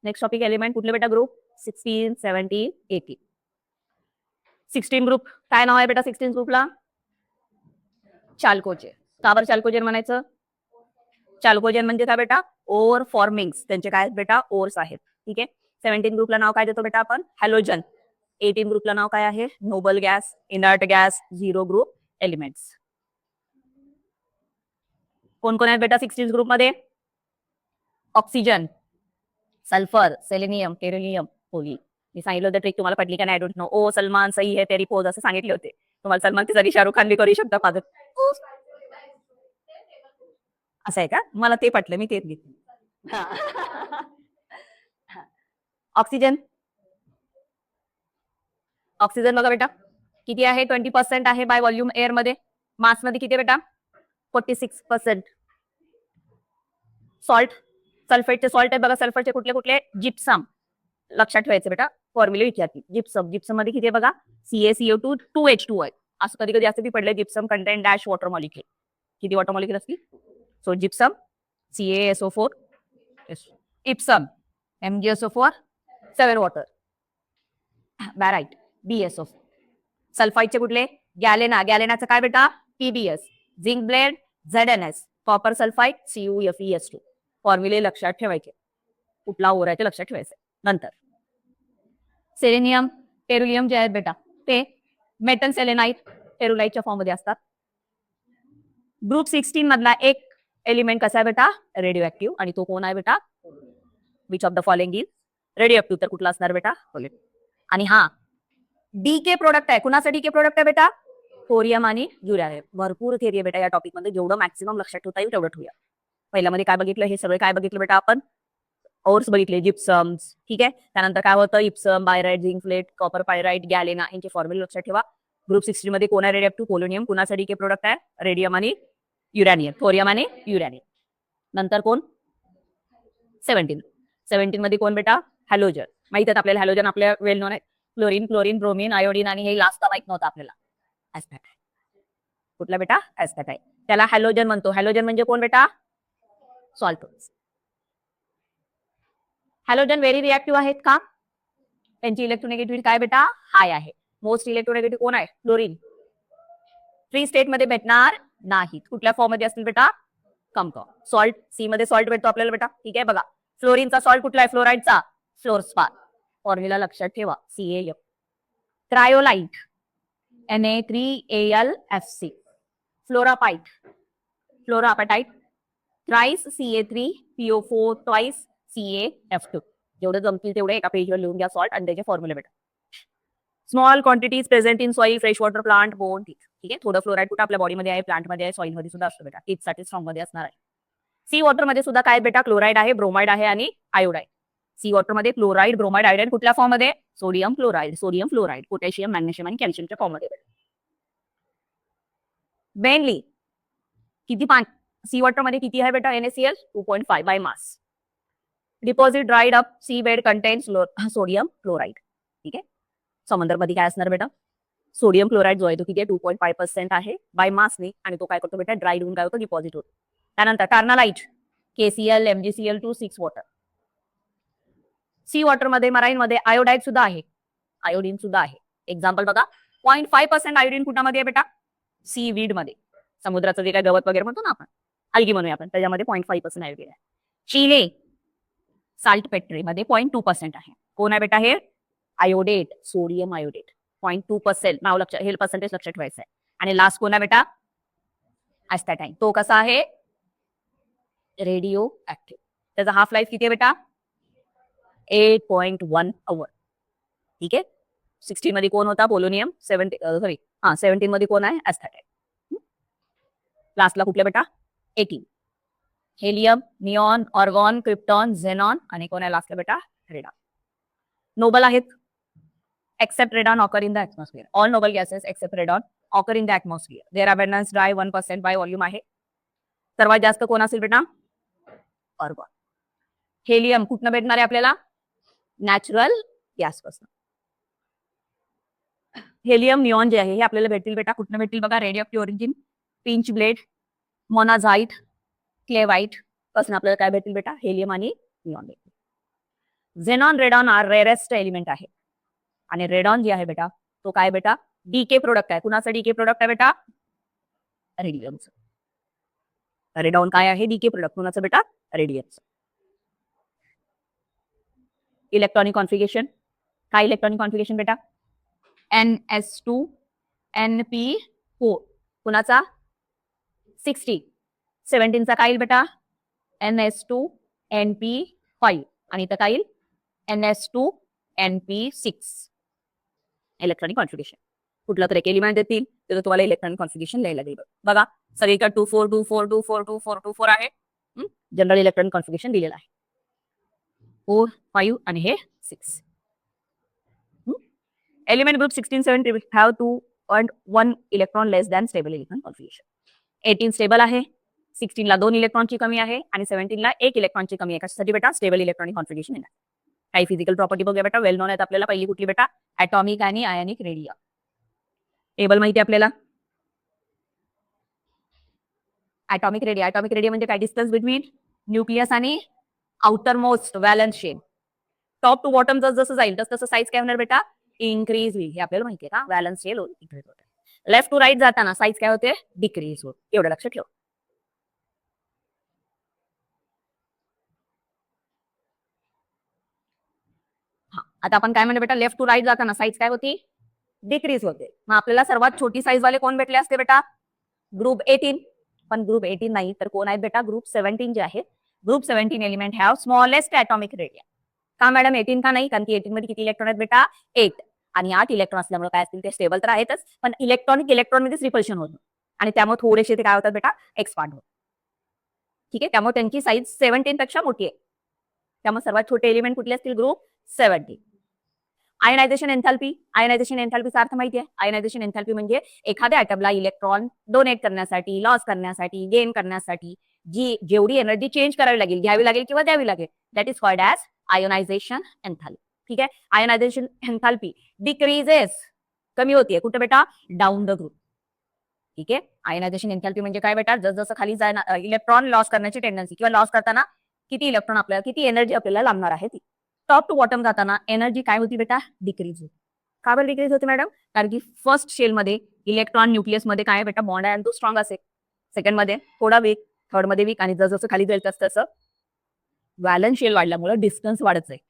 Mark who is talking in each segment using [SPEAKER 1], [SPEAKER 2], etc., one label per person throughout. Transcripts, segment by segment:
[SPEAKER 1] Next topic element कुठले बेटा group 16, 17, 18. 16 group काय नाव आहे बेटा 16 ग्रुपला? चाल्कोजेन. का बरं चाल्कोजेन म्हणायचं? चाल्कोजेन म्हणजे काय बेटा? ओर फॉर्मिंग्स. त्यांचे काय बेटा? ओर्स आहेत. ठीक आहे. 17 ग्रुपला नाव काय देतो बेटा आपण? हॅलोजन. 18 ग्रुपला नाव काय आहे? Noble gas, inert gas, zero group elements. कोण कोण आहेत बेटा 16 ग्रुपमध्ये? ऑक्सिजन, सल्फर, सेलेनियम, टेरिलियम, होली. मी सांगितलं होतं ट्रिक तुम्हाला पटली का नाही? I don't know. ओ सलमान सही है तेरी पोज असं सांगितले होते. तुम्हाला सलमानची जागी शाहरुख खान बी करू शकता फादर. असं आहे का? मला ते पटलं, मी तेच घेतलं. ऑक्सिजन. ऑक्सिजन बघा बेटा किती आहे? 20% आहे बाय व्हॉल्यूम एअर मध्ये. मास मध्ये किती बेटा? 46%. सॉल्ट, सल्फेटचे सॉल्ट आहे बघा. सल्फरचे कुठले कुठले? जिप्सम. लक्षात ठेवायचं बेटा, फॉर्म्युले विचारते. जिप्सम, जिप्सम मध्ये किती आहे बघा? CaCO2 2H2 आहे. असं कधी कधी असं बी पडलंय gypsum contain dash water molecule. किती वॉटर मॉलिक्युल असतील? So gypsum CaSO4, epsom MgSO4 7 water, barite BSO. सल्फाइडचे कुठले? गॅलेना. गॅलेनाचं काय बेटा? PbS. Zinc blende ZnS. Copper sulphide CuFeS2. फॉर्म्युले लक्षात ठेवायचे. कुठला ओर आहे ते लक्षात ठेवायचे. नंतर सेलेनियम, टेरुलियम जे आहेत बेटा ते मेटल सेलेनाइट, टेरुलाइटच्या फॉर्म मध्ये असतात. ग्रुप 16 मधला एक एलिमेंट कसा आहे बेटा? Radio active. आणि तो कोण आहे बेटा? Which of the following is radio active? तर कुठला असणार बेटा? आणि हा डीके प्रोडक्ट आहे. कुणाचा डीके प्रोडक्ट आहे बेटा? थोरियम आणि युरॅनियम. भरपूर थिअरी आहे बेटा या टॉपिक मध्ये. जेवढं मॅक्सिमम लक्षात ठेवता येईल तेवढं ठेवूया. पहिल्यामध्ये काय बघितलं? हे सगळं काय बघितलं बेटा आपण? ओर्स बघितले, जिप्सम्स. ठीक आहे. त्यानंतर काय होतं? Epsom, barite, zinc plate, copper pyrite, galena यांचे फॉर्म्युले लक्षात ठेवा. ग्रुप 16 मध्ये कोण आहे रेडिओ ऍक्टिव्ह? पोलोनियम. कुणाचा डीके प्रोडक्ट आहे? रेडियम आणि युरॅनियम. थोरियम आणि युरॅनियम. नंतर कोण? 17 मध्ये कोण बेटा? हॅलोजन. माहित आहे आपल्याला हॅलोजन आपल्या वेल नोन आहे. क्लोरीन, क्लोरीन, ब्रोमीन, आयोडीन आणि हे लास्ट माहित नव्हतं आपल्याला. ऍस्टॅटाईन. कुठला बेटा? ऍस्टॅटाईन. त्याला हॅलोजन म्हणतो. हॅलोजन म्हणजे कोण बेटा? सॉल्ट. हॅलोजन व्हेरी रिएक्टिव्ह आहेत का? त्यांची इलेक्ट्रोनेगेटिव्हिटी काय बेटा? हाय आहे. मोस्ट इलेक्ट्रोनेगेटिव्ह कोण आहे? क्लोरीन. फ्री स्टेट मध्ये भेटणार नाहीत. कुठल्या फॉर्म मध्ये असतील बेटा? कंपाऊंड. सॉल्ट, सी मध्ये सॉल्ट भेटतो आपल्याला बेटा. ठीक आहे. बघा फ्लोरीनचा सॉल्ट कुठला आहे? फ्लोराईडचा फ्लोरस्पार. फॉर्म्युला लक्षात ठेवा. CaF. Cryolite Na3AlFC. Fluorapatite, fluorapatite thrice Ca3PO4 twice CaF2. जेवढे जमतील तेवढे एका पेजवर लिहून घ्या सॉल्ट आणि त्याचे फॉर्म्युले बेटा. Small quantities present in soil, fresh water, plant, bone. ठीक आहे. थोडं फ्लोराईड कुठं आपल्या बॉडीमध्ये आहे? प्लांट मध्ये आहे, सॉइल मध्ये सुद्धा असतो बेटा. साठी स्ट्रॉंग मध्ये असणार आहे. सी वॉटर मध्ये सुद्धा काय बेटा? क्लोराईड आहे, ब्रोमाइड आहे आणि आयोडाईड. सी वॉटर मध्ये क्लोराईड, ब्रोमाइड, आयोडाईड कुठल्या फॉर्म मध्ये? Sodium chloride, sodium fluoride, potassium, magnesium आणि कॅल्शियमच्या फॉर्म मध्ये. मेनली किती पाणी सी वॉटर मध्ये किती आहे बेटा? NaCl 2.5 by mass. Deposit dried up sea bed contains sodium chloride. ठीक आहे. समंदर मध्ये काय असणार बेटा? सोडियम क्लोराईड जो आहे तो किती आहे? 2.5% आहे बाय मासने. आणि तो काय करतो बेटा? ड्राईड होऊन काय होतो? डिपॉझिट होतो. त्यानंतर carnallite KCl, MgCl2 6 water. C water मध्ये, मराईन मध्ये आयोडाईड सुद्धा आहे, आयोडीन सुद्धा आहे. एक्झाम्पल बघा. 0.5% आयोडीन कुठामध्ये आहे बेटा? सी वीड मध्ये. समुद्राचं जे काय गवत वगैरे म्हणतो ना आपण, अल्गी म्हणूया आपण, त्याच्यामध्ये 0.5% आयोडीन आहे. चिले साल्ट पेट्री मध्ये 0.2% आहे. कोण आहे बेटा हे? Iodate, sodium iodate. 0.2%. नाव लक्षात, हे पर्सेंटेज लक्षात ठेवायचं आहे. आणि लास्ट कोण आहे बेटा? ऍस्टॅटाईन. तो कसा आहे? Radio active. त्याचा हाफ लाईफ किती आहे बेटा? 8.1 आवर. ठीक आहे. 16 मध्ये कोण होता? पोलोनियम. 17 मध्ये कोण आहे? ऍस्टॅटाईन. लास्टला कुठले बेटा? 18. Helium, neon, argon, krypton, xenon आणि कोण आहे लास्टला बेटा? रेडॉन. नोबल आहेत. Except radon occur in the atmosphere. All noble gases except radon occur in the atmosphere. Their abundance dry 1% by volume आहे. सर्वात जास्त कोण असेल बेटा? ऑर्गॉन. हेलियम कुठनं भेटणार आहे आपल्याला? नॅचरल गॅस पासून. हेलियम, निऑन जे आहे हे आपल्याला भेटतील बेटा. कुठनं भेटतील बघा? रेडिओ ओरिजिन, पिंच ब्लेड, मोनाझाइट, क्लेवाइट पासून आपल्याला काय भेटतील बेटा? हेलियम आणि निऑन भेटतील. झेनॉन रेडॉन हा रेरेस्ट एलिमेंट आहे आणि रेडॉन जे आहे बेटा तो काय बेटा डीके प्रोडक्ट आहे. कुणाचा डीके प्रोडक्ट आहे बेटा रेडियमचं. रेडॉन काय आहे डीके प्रोडक्ट कुणाचं बेटा रेडियमचं. इलेक्ट्रॉनिक कॉन्फिगरेशन काय इलेक्ट्रॉनिक कॉन्फिगरेशन बेटा NS2 NP4 कुणाचा 60 17 चा काय येईल बेटा NS2 NP5 आणि इथं काय येईल NS2 NP6 इलेक्ट्रॉनिक कॉन्फिगरेशन. कुठला तर एक एलिमेंट देतील तर तुम्हाला इलेक्ट्रॉनिक कॉन्फिगरेशन लिहायला लागेल. बघा सगळीकडे 24 24 24 24 24 आहे. जनरल इलेक्ट्रॉनिक कॉन्फिगरेशन दिलेलं आहे 4 5 आणि हे 6. Element group 16 17 have 2 and 1 electron less than stable electron configuration. 18 stable आहे 16 ला 2 इलेक्ट्रॉनची कमी आहे आणि 17 ला 1 इलेक्ट्रॉनची कमी आहे. कशासाठी बेटा स्टेबल इलेक्ट्रॉनिक कॉन्फिगरेशन येणार. काही फिजिकल प्रॉपर्टी बघूया बेटा वेल नोन आहेत आपल्याला. पहिली कुठली बेटा ॲटॉमिक आणि आयनिक रेडिया. टेबल माहिती आपल्याला ॲटॉमिक रेडिया म्हणजे काय डिस्टन्स बिटवीन न्यूक्लियस आणि outermost valence shell. Top to bottom जसं जाईल तसं साईज काय होणार बेटा इन्क्रीज होईल. हे आपल्याला माहिती आहे का व्हॅलन्स शेल इन्क्रीज होते. लेफ्ट टू राईट जाताना साईज काय होते डिक्रीज होते. एवढं लक्षात ठेव. आता आपण काय म्हणतो बेटा लेफ्ट टू राईट जाताना साईज काय होती डिक्रीज होते. मग आपल्याला सर्वात छोटी साईज वाले कोण भेटले असते बेटा ग्रुप 18. पण ग्रुप 18 नाही तर कोण आहेत बेटा ग्रुप 17 जे आहे. Group 17 element have smallest atomic radii. का मॅडम 18 का नाही कारण की 18 मध्ये किती इलेक्ट्रॉन आहेत बेटा 8 आणि 8 इलेक्ट्रॉन असल्यामुळे काय असतील ते स्टेबल तर आहेतच पण इलेक्ट्रॉन मध्येच रिपल्शन होतं आणि त्यामुळे थोडेसे ते काय होतात बेटा एक्सपांड होतात. ठीक आहे त्यामुळे त्यांची साईज 17 पेक्षा मोठी आहे. त्यामुळे सर्वात छोटे एलिमेंट कुठले असतील ग्रुप 17. आयनायझेशन एन्थॅल्पीचा अर्थ माहिती आहे. आयनायझेशन एन्थॅल्पी म्हणजे एखाद्या ॲटमला इलेक्ट्रॉन डोनेट करण्यासाठी लॉस करण्यासाठी गेन करण्यासाठी जेवढी एनर्जी चेंज करावी लागेल घ्यावी लागेल किंवा द्यावी लागेल that is called as ionisation enthalpy. ठीक आहे आयोनायझेशन एन्थॅल्पी डिक्रीजेस कमी होतीये कुठे बेटा डाऊन द ग्रुप. ठीक आहे आयोनायझेशन एन्थॅल्पी म्हणजे काय बेटा जसं खाली जाणार इलेक्ट्रॉन लॉस करण्याची टेंडन्सी किंवा लॉस करताना किती इलेक्ट्रॉन आपल्याला किती एनर्जी आपल्याला लागणार आहे ती. टॉप टू बॉटम जाताना एनर्जी काय होती बेटा डिक्रीज होती. का बरं डिक्रीज होते मॅडम कारण की फर्स्ट शेल मध्ये इलेक्ट्रॉन न्यूक्लियस मध्ये काय बेटा बॉन्ड आहे आणि तो स्ट्रॉंग असेल. सेकंड मध्ये थोडा वीक थर्ड मध्ये वीक आणि जसं खाली जाईल तसं व्हॅलन्स शेल वाढल्यामुळे डिस्टन्स वाढत जाईल.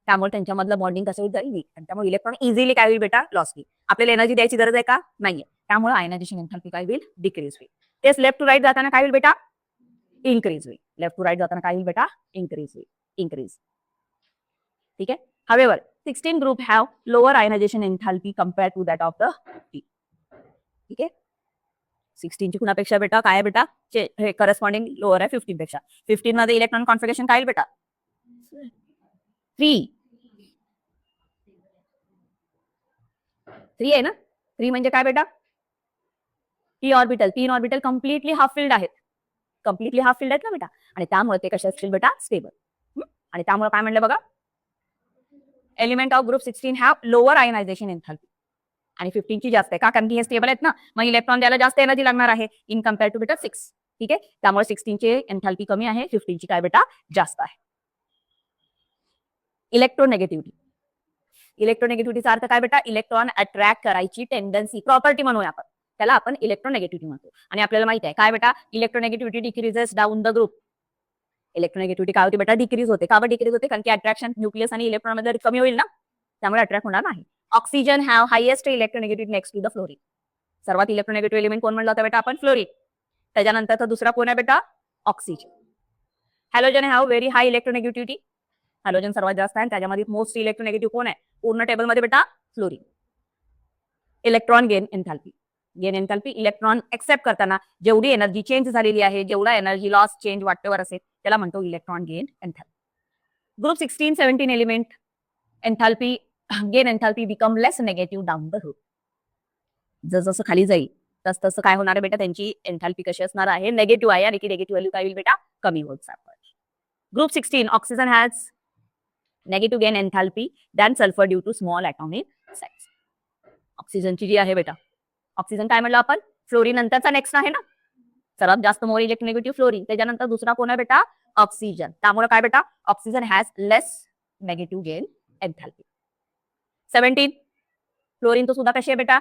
[SPEAKER 1] त्यामुळे त्यांच्यामधलं बॉन्डिंग कसं होईल वीक आणि त्यामुळे इलेक्ट्रॉन इझिली काय होईल बेटा लॉस होईल. आपल्याला एनर्जी द्यायची गरज आहे का नाहीये. त्यामुळे आयनायझेशन एन्थॅल्पी काय होईल डिक्रीज होईल. तेच लेफ्ट टू राईट जाताना काय होईल बेटा इन्क्रीज होईल. लेफ्ट टू राईट जाताना काय होईल बेटा इन्क्रीज होईल इन्क्रीज. ठीक आहे however 16 group have lower ionization enthalpy compared to that of the 50. ठीक आहे 16 ची कुणापेक्षा बेटा काय आहे बेटा हे करस्पॉन्डिंग लोअर आहे 15 पेक्षा. 15 मध्ये इलेक्ट्रॉन कॉन्फिगरेशन काय बेटा 3 आहे ना 3 म्हणजे काय बेटा तीन ऑर्बिटल कम्प्लिटली हाफ फिल्ड आहेत. ना बेटा आणि त्यामुळे ते कसे असतील बेटा स्टेबल. आणि त्यामुळे काय म्हणलं बघा element of group 16 have lower ionization enthalpy आणि 15 ची जास्त आहे का कारण की हे स्टेबल आहेत ना मग इलेक्ट्रॉन द्यायला जास्त एनर्जी लागणार आहे इन कम्पेअर टू बेटा 6. ठीक आहे त्यामुळे 16 ची एन्थॅल्पी कमी आहे 15 ची काय बेटा जास्त आहे. इलेक्ट्रोनेगेटिव्हिटीचा अर्थ काय बेटा इलेक्ट्रॉन अट्रॅक्ट करायची टेंडन्सी प्रॉपर्टी म्हणूया आपण त्याला आपण इलेक्ट्रोनेगेटिव्हिटी म्हणतो. आणि आपल्याला माहिती आहे काय बेटा electronegativity decreases down the group. Electronegativity काय होती बेटा डिक्रीज होते. का बरं डिक्रीज होते कारण की अट्रॅक्शन न्यूक्लियस आणि इलेक्ट्रॉन मध्ये कमी होईल ना त्यामुळे अट्रॅक्ट होणार नाही. Oxygen have highest electronegativity next to the fluorine. सर्वात इलेक्ट्रोनेगेटिव्ह एलिमेंट कोण म्हणलं होता बेटा आपण फ्लोरीन. त्याच्यानंतरचा दुसरा कोण आहे बेटा oxygen. Halogen have very high electronegativity. Halogen सर्वात जास्त आहे त्याच्यामध्ये मोस्ट इलेक्ट्रोनेगेटिव्ह कोण आहे पूर्ण टेबल मध्ये बेटा fluorine. Electron gain enthalpy electron accept करताना जेवढी एनर्जी चेंज झालेली आहे जेवढा एनर्जी लॉस चेंज वाटेवर असेल त्याला म्हणतो electron gain एन्थॅल्पी. Group 16 17 element एन्थॅल्पी gain एन्थॅल्पी become less negative down the group. जसं खाली जाईल तसं काय होणार आहे बेटा त्यांची एन्थॅल्पी कशी असणार आहे नेगेटिव्ह आहे आणि की नेगेटिव्ह व्हॅल्यू काय होईल बेटा कमी होत जाईल. Group 16 oxygen has negative gain enthalpy than sulphur due to small atomic size. ऑक्सिजनची जी आहे बेटा ऑक्सिजन काय म्हणलं आपण फ्लोरीन नंतरचा नेक्स्ट आहे ना सर्वात जास्त मोर इलेक्ट्रोनेगेटिव्ह फ्लोरीन त्याच्यानंतर दुसरा कोण आहे बेटा ऑक्सिजन. त्यामुळे काय बेटा oxygen has less negative gain एन्थॅल्पी. 17 fluorine तो सुद्धा कशी आहे बेटा,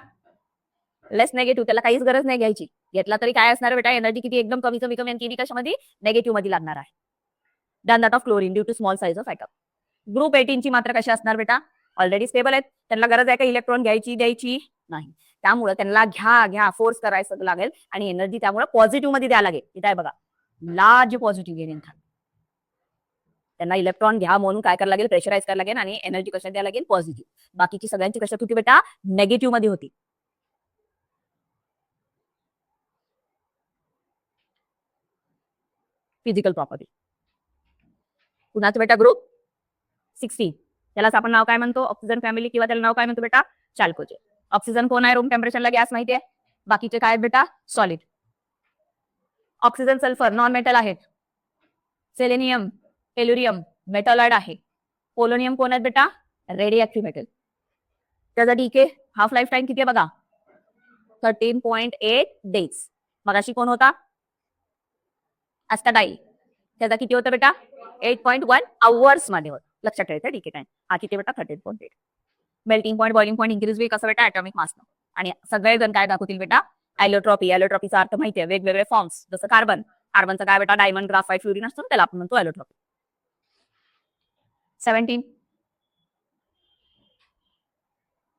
[SPEAKER 1] लेस नेगेटिव्ह, त्याला काहीच गरज नाही घ्यायची. घेतला तरी काय असणार बेटा, एनर्जी किती एकदम कमी कमी कमी, आणि किती कशामध्ये, नेगेटिव्ह मध्ये लागणार आहे. Than that of chlorine due to small size of atom. Group 18 ची मात्र कशी असणार बेटा, ऑलरेडी स्टेबल आहेत, त्यांना गरज आहे का इलेक्ट्रॉन घ्यायची द्यायची नाही, त्यामुळे त्यांना घ्या फोर्स करायचं लागेल आणि एनर्जी त्यामुळे पॉझिटिव्ह मध्ये द्यायला लागेल. इथे आहे बघा, लार्ज पॉझिटिव्ह गेन एन्थॅल्पी. त्यांना इलेक्ट्रॉन घ्या म्हणून काय करायला लागेल, प्रेशराईज करायला लागेल आणि एनर्जी कशा द्यायला लागेल, पॉझिटिव्ह. बाकीची सगळ्यांची कशात होती बेटा, नेगेटिव्ह मध्ये होती. Physical property. कुणाचं बेटा, ग्रुप 16, त्यालाच आपण नाव काय म्हणतो, ऑक्सिजन फॅमिली, किंवा त्याला नाव काय म्हणतो बेटा, चाल्कोजेन. ऑक्सिजन कोण आहे, रूम टेम्परेचरला गॅस माहिती आहे, बाकीचे काय बेटा, solid. Oxygen sulphur non metal आहेत. सेलेनियम टेल्युरियम मेटलॉइड आहे. पोलोनियम कोण आहेत बेटा, रेडिओ ऍक्टिव्ह मेटल. त्याचा डीके हाफ लाईफ टाइम किती आहे बघा, 13.8 डेज. मगाशी कोण होता, ॲस्टाडाईल, त्याचा किती होतं बेटा, 8.1 आवर्स मध्ये होतं. लक्षात ठेवायचं डीके टाइम. हा किती बेटा, 13.8. Melting point boiling point increase way कसं बेटा, ॲटॉमिक मासनं. आणि सगळेजण काय दाखवतील बेटा, ॲलोट्रॉपी. ॲलोट्रॉपीचा अर्थ माहिती आहे, वेगवेगळे फॉर्म्स, जसं कार्बनचा काय बेटा, डायमंड ग्राफाइट फ्लोरीन असतो, त्याला आपण म्हणतो ॲलोट्रॉपी. 17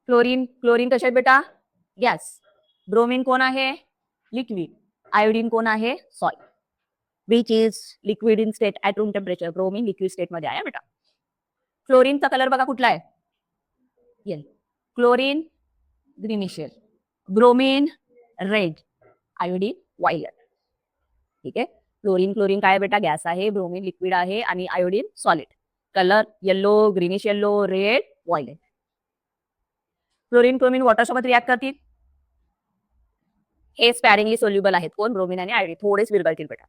[SPEAKER 1] क्लोरीन कसे आहेत बेटा, गॅस. ब्रोमीन कोण आहे, लिक्विड. आयोडीन कोण आहे, soil. Which is liquid in state at room temperature. Bromine liquid state मध्ये आहे बेटा. क्लोरीनचा कलर बघा कुठला आहे, yellow. Chlorine greenish yellow, bromine red, iodine violet. ठीक आहे. क्लोरीन काय बेटा, गॅस आहे, ब्रोमीन लिक्विड आहे आणि iodine solid. Colour yellow, greenish yellow, red, violet. Chlorine water सोबत रिॲक्ट करतील, हे स्पॅरिंगली सोल्युबल आहेत. कोण, ब्रोमीन आणि आयोडीन थोडेच विरघळतील बेटा.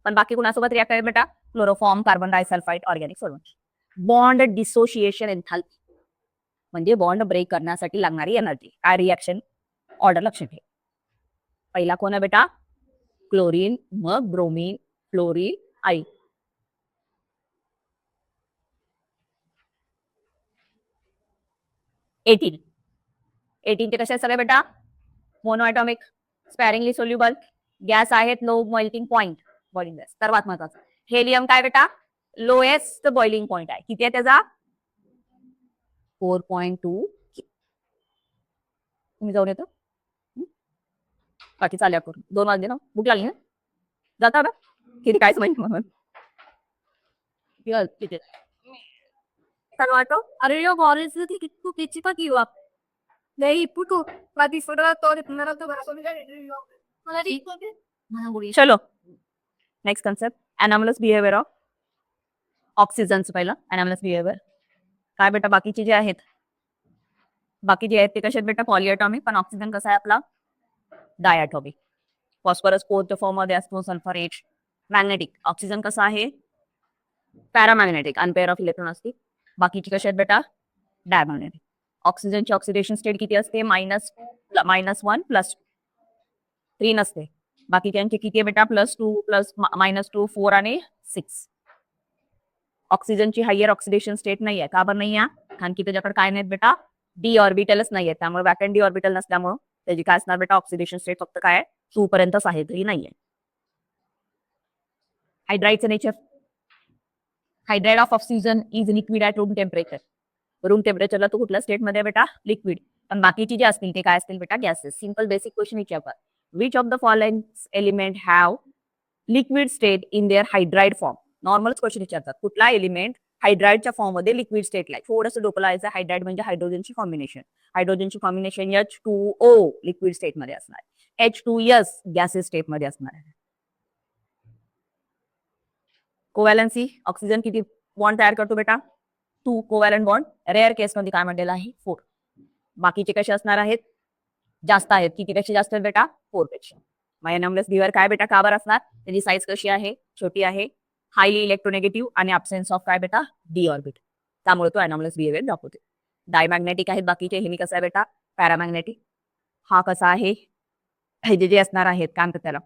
[SPEAKER 1] पण बाकी कुणासोबत रिॲक्ट आहे बेटा, chloroform, carbon disulphide, organic solvent. Bond dissociation एन्थॅल्पी म्हणजे बॉन्ड ब्रेक करण्यासाठी लागणारी एनर्जी. काय रिॲक्शन ऑर्डर लक्षात ठेव. पहिला कोण आहे बेटा, क्लोरीन, मग ब्रोमीन, फ्लोरीन, आई. एटीन ते कसे सगळे बेटा, मोनोएटॉमिक, स्पॅरिंगली सोल्युबल, गॅस आहेत, low boiling point, boiling gas. सर्वात महत्वाचं हेलियम काय बेटा, लोएस्ट बॉइलिंग पॉइंट आहे. किती आहे त्याचा, 4.2. तुम्ही जाऊन येतो, बाकी चालल्या करून. 2 वाजले ना, भूक लागली ना, जाता ना किती, कायच माहिती म्हणून तिथे अरे यो बॉरेस की कितू किची का किवा नहीं पुटो बाती फोड़ा तो मेरा तो मला ठीक होते. चलो next concept, anomalous behaviour of ऑक्सिजनचं. पहिलं एनामलस बिहेवियर काय बेटा, बाकीचे जे आहेत, बाकी जे आहेत ते कसे आहेत बेटा, पॉलिएटॉमिक. पण ऑक्सिजन कसा आहे आपला, डायॲटॉमिक. फॉस्फरस कोरच्या फॉर्म मध्ये असतो, सल्फर H. मॅग्नेटिक, ऑक्सिजन कसा आहे, पॅरामॅग्नेटिक, अनपेअर ऑफ इलेक्ट्रॉन असते. बाकीची कशी आहेत बेटा, डायमॅग्नेटिक. ऑक्सिजनची ऑक्सिडेशन स्टेट किती असते, -1 +3 नसते. बाकीच्यांची किती आहे बेटा, +2 -2 4 आणि 6. ऑक्सिजनची हायर ऑक्सिडेशन स्टेट नाही आहे. का बरं नाही आहे, कारण की त्याच्याकडे काय नाहीत बेटा, डी ऑर्बिटलच नाहीये. त्यामुळे वॅकंट डी ऑर्बिटल नसल्यामुळे त्याची काय असणार बेटा, ऑक्सिडेशन स्टेट फक्त काय 2 पर्यंतच आहे, तरी नाहीये. हायड्राइडचं nature, hydride of oxygen is liquid at room temperature. Room टेम्परेचरला तो कुठल्या स्टेट मध्ये बेटा, लिक्विड. पण बाकीची जे असतील ते काय असतील बेटा, गॅसेस. सिंपल बेसिक क्वेश्चन विचारतात, which of the following element have liquid state in their hydride form. नॉर्मलच क्वेश्चन विचारतात, कुठला एलिमेंट हायड्राइडच्या फॉर्म मध्ये लिक्विड स्टेटला. थोडंसं डोकं लावायचं, हायड्राइड म्हणजे हायड्रोजनची कॉम्बिनेशन. हायड्रोजनची कॉम्बिनेशन H2O लिक्विड स्टेट मध्ये असणार, H2S गॅसेस स्टेट मध्ये असणार आहे. कोव्हॅलन्सी, ऑक्सिजन किती बॉन्ड तयार करतो बेटा, 2 कोव्हॅलंट बॉन्ड. रेअर केस मध्ये काय म्हटलेलं आहे, 4. बाकीचे कसे असणार आहेत, जास्त आहेत. कितीपेक्षा जास्त आहेत बेटा, 4 पेक्षा. मग एनामलस बिहेवियर काय बेटा, का बरं असणार, त्याची साईज कशी आहे, छोटी आहे, हायली इलेक्ट्रोनेगेटिव्ह आणि ॲब्सेन्स ऑफ काय बेटा, डी ऑर्बिट. त्यामुळे तो एनामलस बिहेवियर दाखवते. डायमॅग्नेटिक आहेत बाकीचे, हे कसा आहे बेटा, पॅरामॅग्नेटिक. हा कसा आहे, हे जे असणार आहेत काय म्हणतात त्याला,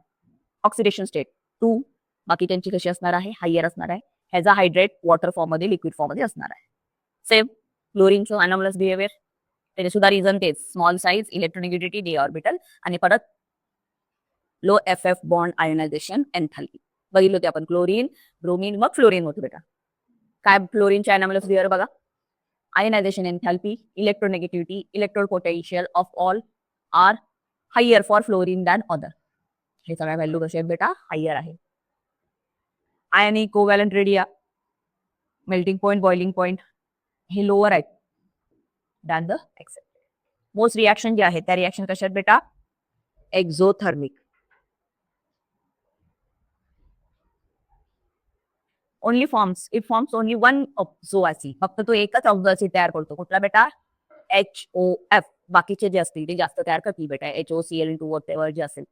[SPEAKER 1] ऑक्सिडेशन स्टेट 2. बाकी त्यांची कशी असणार आहे, हायर असणार आहे. ह्याचा हायड्रेट वॉटर फॉर्म मध्ये, लिक्विड फॉर्म मध्ये असणार आहे. सेम क्लोरीनचं अनॉमलस बिहेवियर, त्याचे सुद्धा रिझन तेच, small size, electronegativity, D orbital आणि परत low FF bond ionisation enthalpy. बघितलं होते आपण क्लोरीन, ब्रोमीन, मग फ्लोरीन होतं बेटा. काय फ्लोरीनचे अनॉमलस बिहेवियर बघा, ionisation enthalpy, electronegativity, electrode potential of all are higher for fluorine than other. हे सगळ्या व्हॅल्यू कसे आहेत बेटा, हायर आहे. Ionic covalent radii, melting point, boiling point हे लोअर आहेत than the expected. Most reaction जे आहेत त्या रिॲक्शन कशा आहेत बेटा, exothermic. Only forms, it forms only one oxo acid, फक्त तो एकच ऑक्झो ऍसिड तयार करतो. कुठला बेटा, HOF. बाकीचे जे असतील ते जास्त तयार करतील बेटा, HOCl2 whatever जे असेल.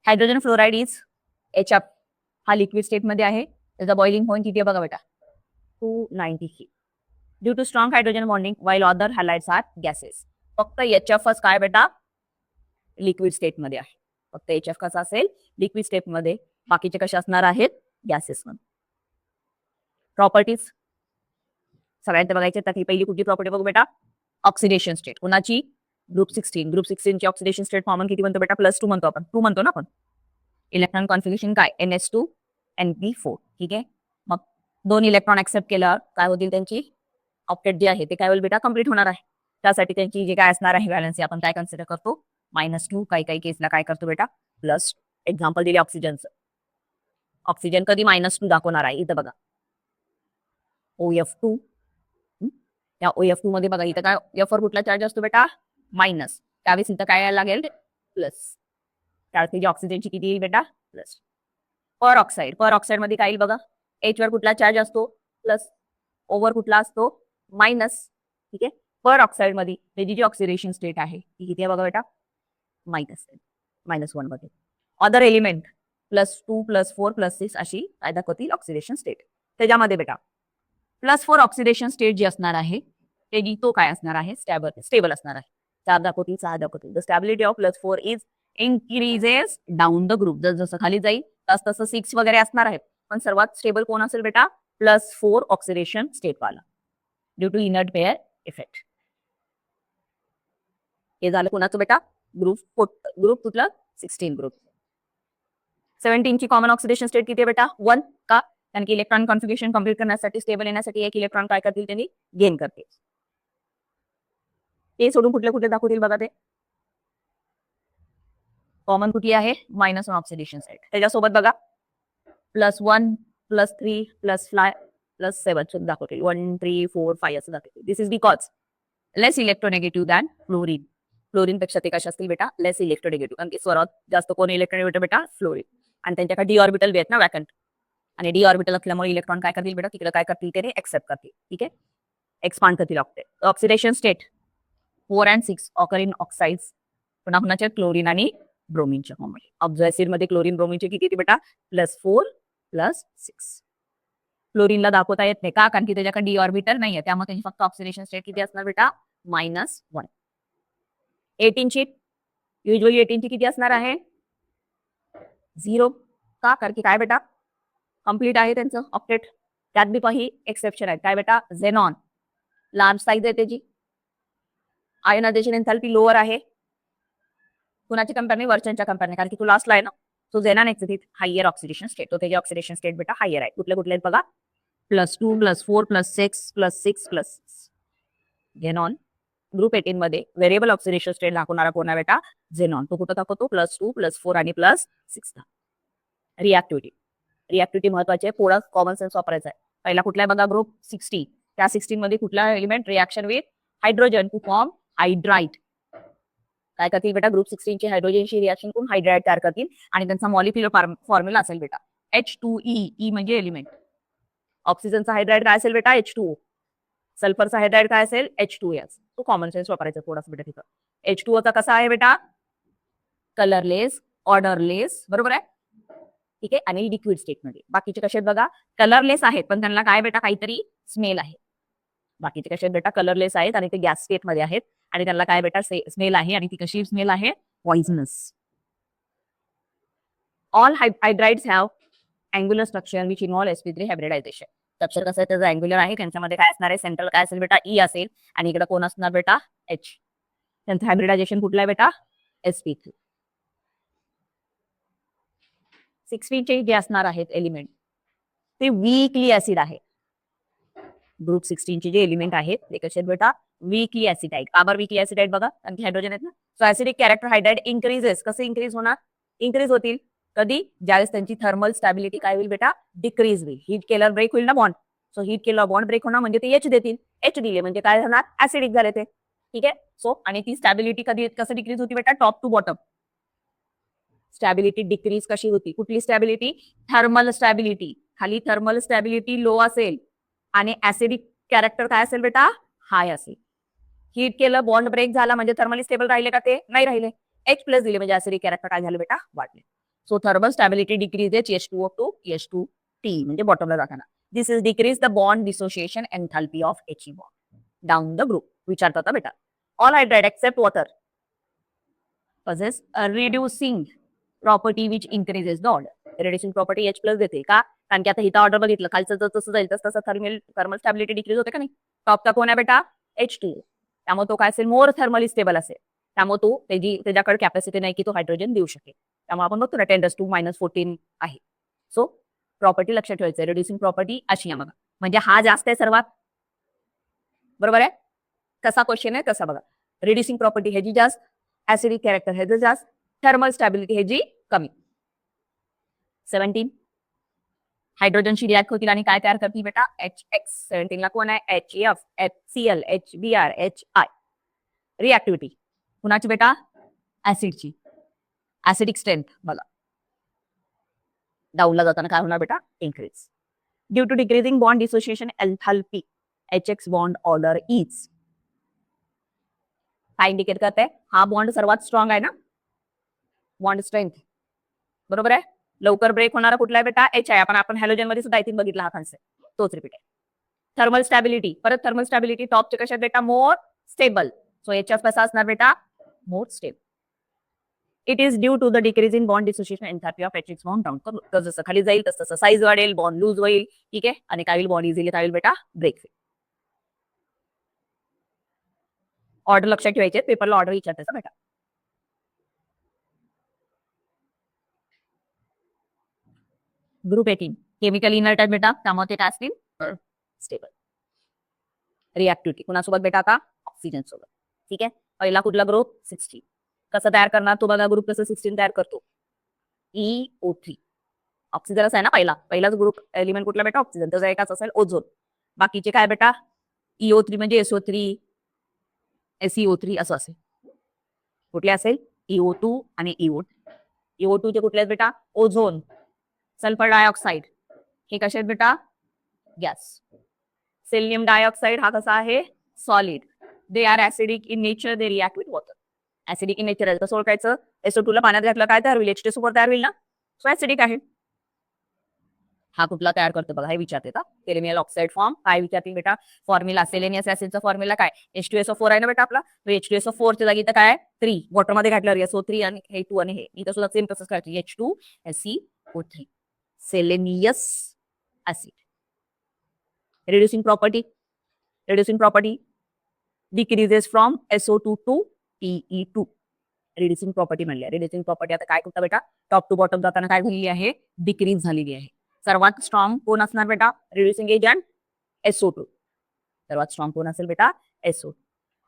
[SPEAKER 1] हायड्रोजन फ्लोराईड इज HF, हा लिक्विड स्टेट मध्ये आहे. त्याचा बॉइलिंग पॉइंट किती आहे बघा बेटा, 293. Due to strong hydrogen bonding while other halides are gases. फक्त HF काय बेटा, लिक्विड स्टेट मध्ये आहे. फक्त HF कसा असेल, लिक्विड स्टेट मध्ये. बाकीचे कसे असणार आहेत, गॅसेस मध्ये. प्रॉपर्टीज सगळ्यांना बघायचे तर पहिली कुठली प्रॉपर्टी बघू बेटा, ऑक्सिडेशन स्टेट. कुणाची, ग्रुप 16. ग्रुप 16 ची ऑक्सिडेशन स्टेट फॉर्मल किती म्हणतो बेटा, +2 म्हणतो आपण, 2 म्हणतो ना आपण. इलेक्ट्रॉन कॉन्फिगरेशन काय, NH2 NP4. ठीक आहे. मग 2 इलेक्ट्रॉन ऍक्सेप्ट केल्यावर काय होतील त्यांची ऑक्टेट जे आहे ते काय होईल बेटा, कम्प्लीट होणार आहे. त्यासाठी त्यांची जे काय असणार आहे व्हॅलन्सी आपण काय कन्सिडर करतो, -2. काही काही केसला काय करतो बेटा, प्लस. एक्झाम्पल दिले ऑक्सिजनचं. ऑक्सिजन कधी -2 दाखवणार आहे, इथं बघा OF2. त्या OF2 मध्ये बघा इथं काय, F वर कुठला चार्ज असतो बेटा, मायनस. त्यावेळेस इथं काय यायला लागेल, प्लस. त्यावेळेस ऑक्सिजनची किती येईल बेटा, प्लस. पर ऑक्साईड मध्ये काय येईल बघा, H वर कुठला चार्ज असतो, प्लस. ओवर कुठला असतो, मायनस. ठीक आहे. पर ऑक्साईड मध्ये त्याची जी ऑक्सिडेशन स्टेट आहे ती किती आहे बघा बेटा, -1 मध्ये. अदर एलिमेंट +2 +4 +6 अशी काय दाखवतील ऑक्सिडेशन स्टेट. त्याच्यामध्ये बेटा +4 ऑक्सिडेशन स्टेट जी असणार आहे त्याची तो काय असणार आहे, स्टेबल असणार आहे. 4 दाखवतील. The stability of +4 is increases down the group. जसं खाली जाईल तसं 6 वगैरे असणार आहे. पण सर्वात स्टेबल कोण असेल बेटा, +4 ऑक्सिडेशन स्टेट वाला, due to inert pair effect. हे झालं कोणाचं बेटा, ग्रुप कुठलं, 16 ग्रुप. 17 ची कॉमन ऑक्सिडेशन स्टेट किती आहे बेटा, 1. का, कारण की इलेक्ट्रॉन कॉन्फिगरेशन कम्प्लीट करण्यासाठी, स्टेबल येण्यासाठी एक इलेक्ट्रॉन काय करतील त्यांनी, गेन करतील. ते सोडून कुठले कुठले दाखवतील बघा, ते कॉमन कुठली आहे, -1 ऑक्सिडेशन स्टेट. त्याच्यासोबत बघा +1 +3 +5 +7 दाखवतील. 1 3 4 5 असं दाखवतील. This is because less electronegative than fluorine. Fluorine पेक्षा ते कशा असतील बेटा, लेस इलेक्ट्रोनेगेटिव्ह. कारण की सर्वात जास्त कोण इलेक्ट्रोनेगेटिव्ह बेटा, फ्लोरीन. आणि त्यांच्याकडे डी ऑर्बिटल आहेत ना, वॅकंट. आणि डी ऑर्बिटल असल्यामुळे इलेक्ट्रॉन काय करतील बेटा, तिकडे काय करतील ते एक्सेप्ट करतील. ठीक आहे, एक्सपांड करतील octet. Oxidation state 4 and 6 occur in oxides. पुन्हा कुणाच्या, क्लोरीन आणि ब्रोमीनच्या फॉर्ममध्ये. ऑक्झो ऍसिड मध्ये क्लोरीन ब्रोमीनचे किती बेटा, +4 +6. क्लोरीनला दाखवता येत नाही का, कारण की त्याच्याकडे डी ऑर्बिटल नाहीये, त्यामुळे त्यांची फक्त ऑक्सिडेशन स्टेट किती असणार बेटा, -1. 18 ची युजली 18 ची किती असणार आहे, 0. का, कारण की काय बेटा, कम्प्लीट आहे त्यांचं ऑक्टेट. त्यात बी काही एक्सेप्शन आहेत. काय बेटा, झेनॉन लार्ज साईज आहे त्याची. आयोनायझेशन एन्थॅल्पी लोअर आहे. कुणाची कंपॅरिझन, वर्चनच्या कंपॅरिझन, कारण की तो लास्टला आहे ना. So xenon exit higher oxidation state. तो त्याची ऑक्सिडेशन स्टेट बेटा हायर आहे. कुठले कुठले आहेत बघा, +2 +4 +6 +6 +6. झेनॉन ग्रुप 18 मध्ये व्हेरिएबल ऑक्सिडेशन स्टेट दाखवणारा कोण आहे बेटा, झेनॉन. तो कुठं दाखवतो, +2 +4 आणि +6. रिॲक्टिव्हिटी महत्वाची आहे, थोडा कॉमन सेन्स वापरायचा आहे. पहिला कुठला आहे बघा, ग्रुप 16. त्या 16 मध्ये कुठला element, reaction with hydrogen two form hydride. काय करतील बेटा, ग्रुप 16 ची हायड्रोजनची रिॲक्शन करून हायड्राइड तयार करतील. आणि त्यांचा मॉलिक्युलर फॉर्म्युला असेल बेटा H2E. E म्हणजे एलिमेंट. ऑक्सिजनचा हायड्राइड काय असेल बेटा, H2O. सल्फरचा हायड्राइड काय असेल, H2S. तो कॉमन सेन्स वापरायचा थोडासा बेटा तिथं. H2O चा कसा आहे बेटा, कलरलेस, ऑर्डरलेस, बरोबर आहे. ठीक आहे, आणि लिक्विड स्टेट मध्ये. बाकीचे कसे आहेत बघा, कलरलेस आहेत पण त्यांना काय बेटा, काहीतरी स्मेल आहे. बाकीचे कसे आहेत बेटा, कलरलेस आहेत आणि ते गॅस स्टेट मध्ये आहेत आणि त्यांना काय बेटा, स्मेल आहे. आणि ती कशी स्मेल आहे, poisonous. All hydrides have angular structure which involve sp3 hybridisation. Structure कसं आहे त्याचं अँग्युलर आहे. त्यांच्यामध्ये काय असणार आहे, सेंट्रल काय असेल बेटा, ई असेल आणि इकडे कोण असणार बेटा, एच. त्यांचं हायब्रिडायझेशन कुठलं आहे बेटा, sp3. 6 चे जे असणार आहेत एलिमेंट ते वीकली ऍसिड आहे. ग्रुप 16 चे जे एलिमेंट आहेत ते कसे आहेत बेटा, वीकली ऍसिड आहेत. का बरं वीकली ऍसिड आहेत बघा, कारण की हायड्रोजन आहेत ना. So acidic character hydride increases. कसे इन्क्रीज होणार, इन्क्रीज होतील कधी, ज्यावेळेस त्यांची थर्मल स्टॅबिलिटी काय होईल बेटा, डिक्रीज होईल. हीट केल्यावर ब्रेक होईल ना बॉन्ड. सो हीट केल्यावर बॉन्ड ब्रेक होणार म्हणजे ते एच देतील. एच दिले म्हणजे काय होणार, ऍसिडिक झाले ते. ठीक आहे. सो आणि ती स्टॅबिलिटी कधी कसं डिक्रीज होती बेटा, top to bottom. Stability decrease कशी होती, कुठली स्टॅबिलिटी, थर्मल स्टॅबिलिटी. खाली थर्मल स्टॅबिलिटी लो असेल आणि ऍसिडिक कॅरेक्टर काय असेल बेटा, हाय असेल. हीट केलं, बॉन्ड ब्रेक झाला म्हणजे थर्मली स्टेबल राहिले का, ते नाही राहिले. H प्लस दिले म्हणजे ऍसिडिक कॅरेक्टर काय झालं बेटा, वाढले. So thermal stability decrease H2O2 H2T म्हणजे बॉटमला जाताना. This is decrease the bond dissociation enthalpy of He bond down the group. विचारतात ना बेटा. All hydride except water possess a reducing property which increases the order. Reducing property H plus देते का, कारण की आता इथं ऑर्डर बघितलं, खालचं जर तसं जाईल तसं थर्मल स्टॅबिलिटी डिक्रीज होते का नाही. टॉपचा कोण आहे बेटा, H2. त्यामुळे तो काय असेल, मोर थर्मली स्टेबल असेल. त्यामुळे तो त्याच्याकडे कॅपॅसिटी नाही की तो हायड्रोजन देऊ शकेल. त्यामुळे आपण बघतो ना 10⁻⁻14 आहे. सो प्रॉपर्टी लक्षात ठेवायचं, रिड्युसिंग प्रॉपर्टी अशी आहे बघा. म्हणजे हा जास्त आहे सर्वात, बरोबर आहे. कसा क्वेश्चन आहे तसा बघा. रिड्युसिंग प्रॉपर्टी ह्याची जास्त, ऍसिडिक कॅरेक्टर ह्याचं जास्त, थर्मल स्टॅबिलिटी ह्याची कमी. 17 हायड्रोजनशी रिॲक्ट होतील आणि काय तयार करतील बेटा, HX. 17 ला कोण आहे, HF, HCl, HBr, HI. रिॲक्टिव्हिटी कुणाची बेटा, ऍसिडची. ऍसिडिक स्ट्रेंथ बघा, डाऊनला जाताना काय होणार बेटा, increase. Due to decreasing bond dissociation enthalpy HX bond order is. काय इंडिकेट करते, हा बॉन्ड सर्वात स्ट्रॉंग आहे ना, बॉन्ड स्ट्रेंथ, बरोबर आहे. लवकर ब्रेक होणारा कुठला आहे बेटा, H आहे. आपण हॅलोजन मध्ये सुद्धा आय बघितला हा कॉन्सेप्ट, तोच रिपीट आहे. थर्मल स्टॅबिलिटी, परत थर्मल स्टॅबिलिटी टॉपचे कशात बेटा, मोर स्टेबल. सो HF कसा असणार बेटा, more stable. It is due to the decrease in bond dissociation enthalpy of HX bond down. जसं खाली जाईल तसं साईज वाढेल, बॉन्ड लूज होईल. ठीक आहे. आणि काय होईल, बॉन्ड इझिली काय होईल बेटा, ब्रेक. ऑर्डर लक्षात ठेवायचे, पेपरला ऑर्डर विचारते बेटा. ग्रुप 18 केमिकल इनर्ट आहे बेटा, त्यामुळे ते काय असतील, स्टेबल. रिॲक्टिव्हिटी कुणासोबत बेटा, आता ऑक्सिजन सोबत. ठीक आहे. पहिला कुठला ग्रुप, 16. कसं तयार करणार तो बघा, ग्रुप कसं 16 तयार करतो, EO3. ऑक्सिजनच आहे ना, पहिलाच ग्रुप एलिमेंट कुठला बेटा, ऑक्सिजन. त्याचा एकाच असेल ओझोन. बाकीचे काय बेटा, EO3 म्हणजे SO3 SeO3 असं असेल. कुठले असेल, EO2 आणि EO2 चे कुठले आहेत बेटा, ओझोन, सल्फर डायऑक्साइड. हे कसे आहेत बेटा, गॅस. सेलियम डायऑक्साइड हा कसा आहे, solid. They are acidic in nature, they react with water. Acidic in nature आहे, कसं ओळखायचं, SO2 ला पाण्यात घातलं काय तयार होईल, H2SO4 तयार होईल ना. सो ऍसिडिक आहे. हा कुठला तयार करतो बघा, हे विचारते का, सेलेनियल ऑक्साइड फॉर्म. काय विचारतील बेटा, फॉर्म्युला, सेलेनियस ऍसिडचा फॉर्म्युला काय, H2SO4 आहे ना बेटा आपला. H2SO4 च्या जागी तर काय 3, वॉटर मध्ये घातल्यावर SO3 आणि हे 2 आणि हे इथं सुद्धा सेम तसंच करायचं, H2SeO3, selenious acid. Reducing property, decreases from SO2 to Te2. Reducing property म्हणली. रिड्युसिंग प्रॉपर्टी आता काय करता बेटा, टॉप टू बॉटम जाताना काय झालेली आहे, डिक्रीज झालेली आहे. सर्वात स्ट्रॉंग कोण असणार बेटा, रिड्युसिंग एजंट SO2. सर्वात स्ट्रॉंग कोण असेल बेटा, SO2.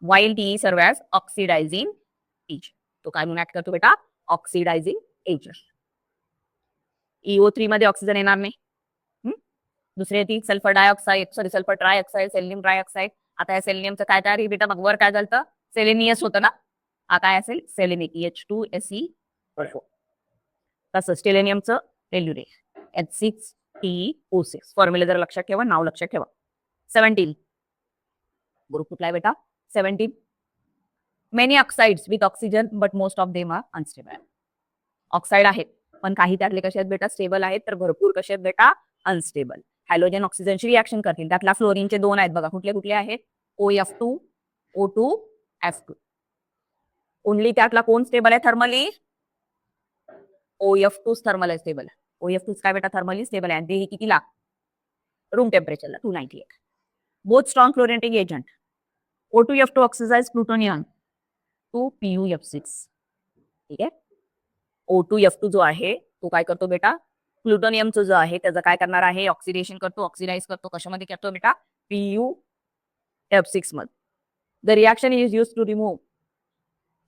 [SPEAKER 1] वाईल Te सर्व ऍज ऑक्सिडायझिंग एजंट. तो काय म्हणून ऍक्ट करतो बेटा, ऑक्सिडायझिंग एजंट. EO3 मध्ये ऑक्सिजन येणार नाही. दुसरी येते सल्फर ट्रायऑक्साइड, सेलेनियम ट्रायऑक्साइड. आता या सेलेनियमचं काय तयार बेटा, मग वर काय झालं, सेलेनियस होतं ना, हा काय असेल, सेलेनिक, H2Se4. तसं सेलेनियमचं टेल्युरेट, H6TO6. फॉर्म्युला जर लक्षात ठेवा, नाव लक्षात ठेवा. 17 ग्रुप कुठला आहे बेटा, 17. Many oxides with oxygen but most of them are unstable. Oxide आहेत पण काही त्यातले कसे आहेत बेटा, स्टेबल आहेत, तर भरपूर कसे आहेत बेटा, अनस्टेबल. हॅलोजन ऑक्सिजनची रिॲक्शन करतील. त्यातला फ्लोरीनचे 2 आहेत बघा, कुठले कुठले आहेत, OF2, O2, F2. ओनली त्यातला कोण स्टेबल आहे थर्मली, OF2 थर्मल आहे, स्टेबल. OF2 काय बेटा, थर्मली स्टेबल आहे. आणि ते कितीला, रूम टेम्परेचरला 298. Both strong fluorinating agent. O2F2 oxidise plutonium to PuF6. ठीक आहे. O2F2 जो आहे तो काय करतो बेटा, प्लुटोनियमचं जो आहे त्याचं काय करणार आहे, ऑक्सिडेशन करतो, ऑक्सिडाइज करतो. कशामध्ये करतो बेटा, PuF6 मध्ये. The reaction is use to remove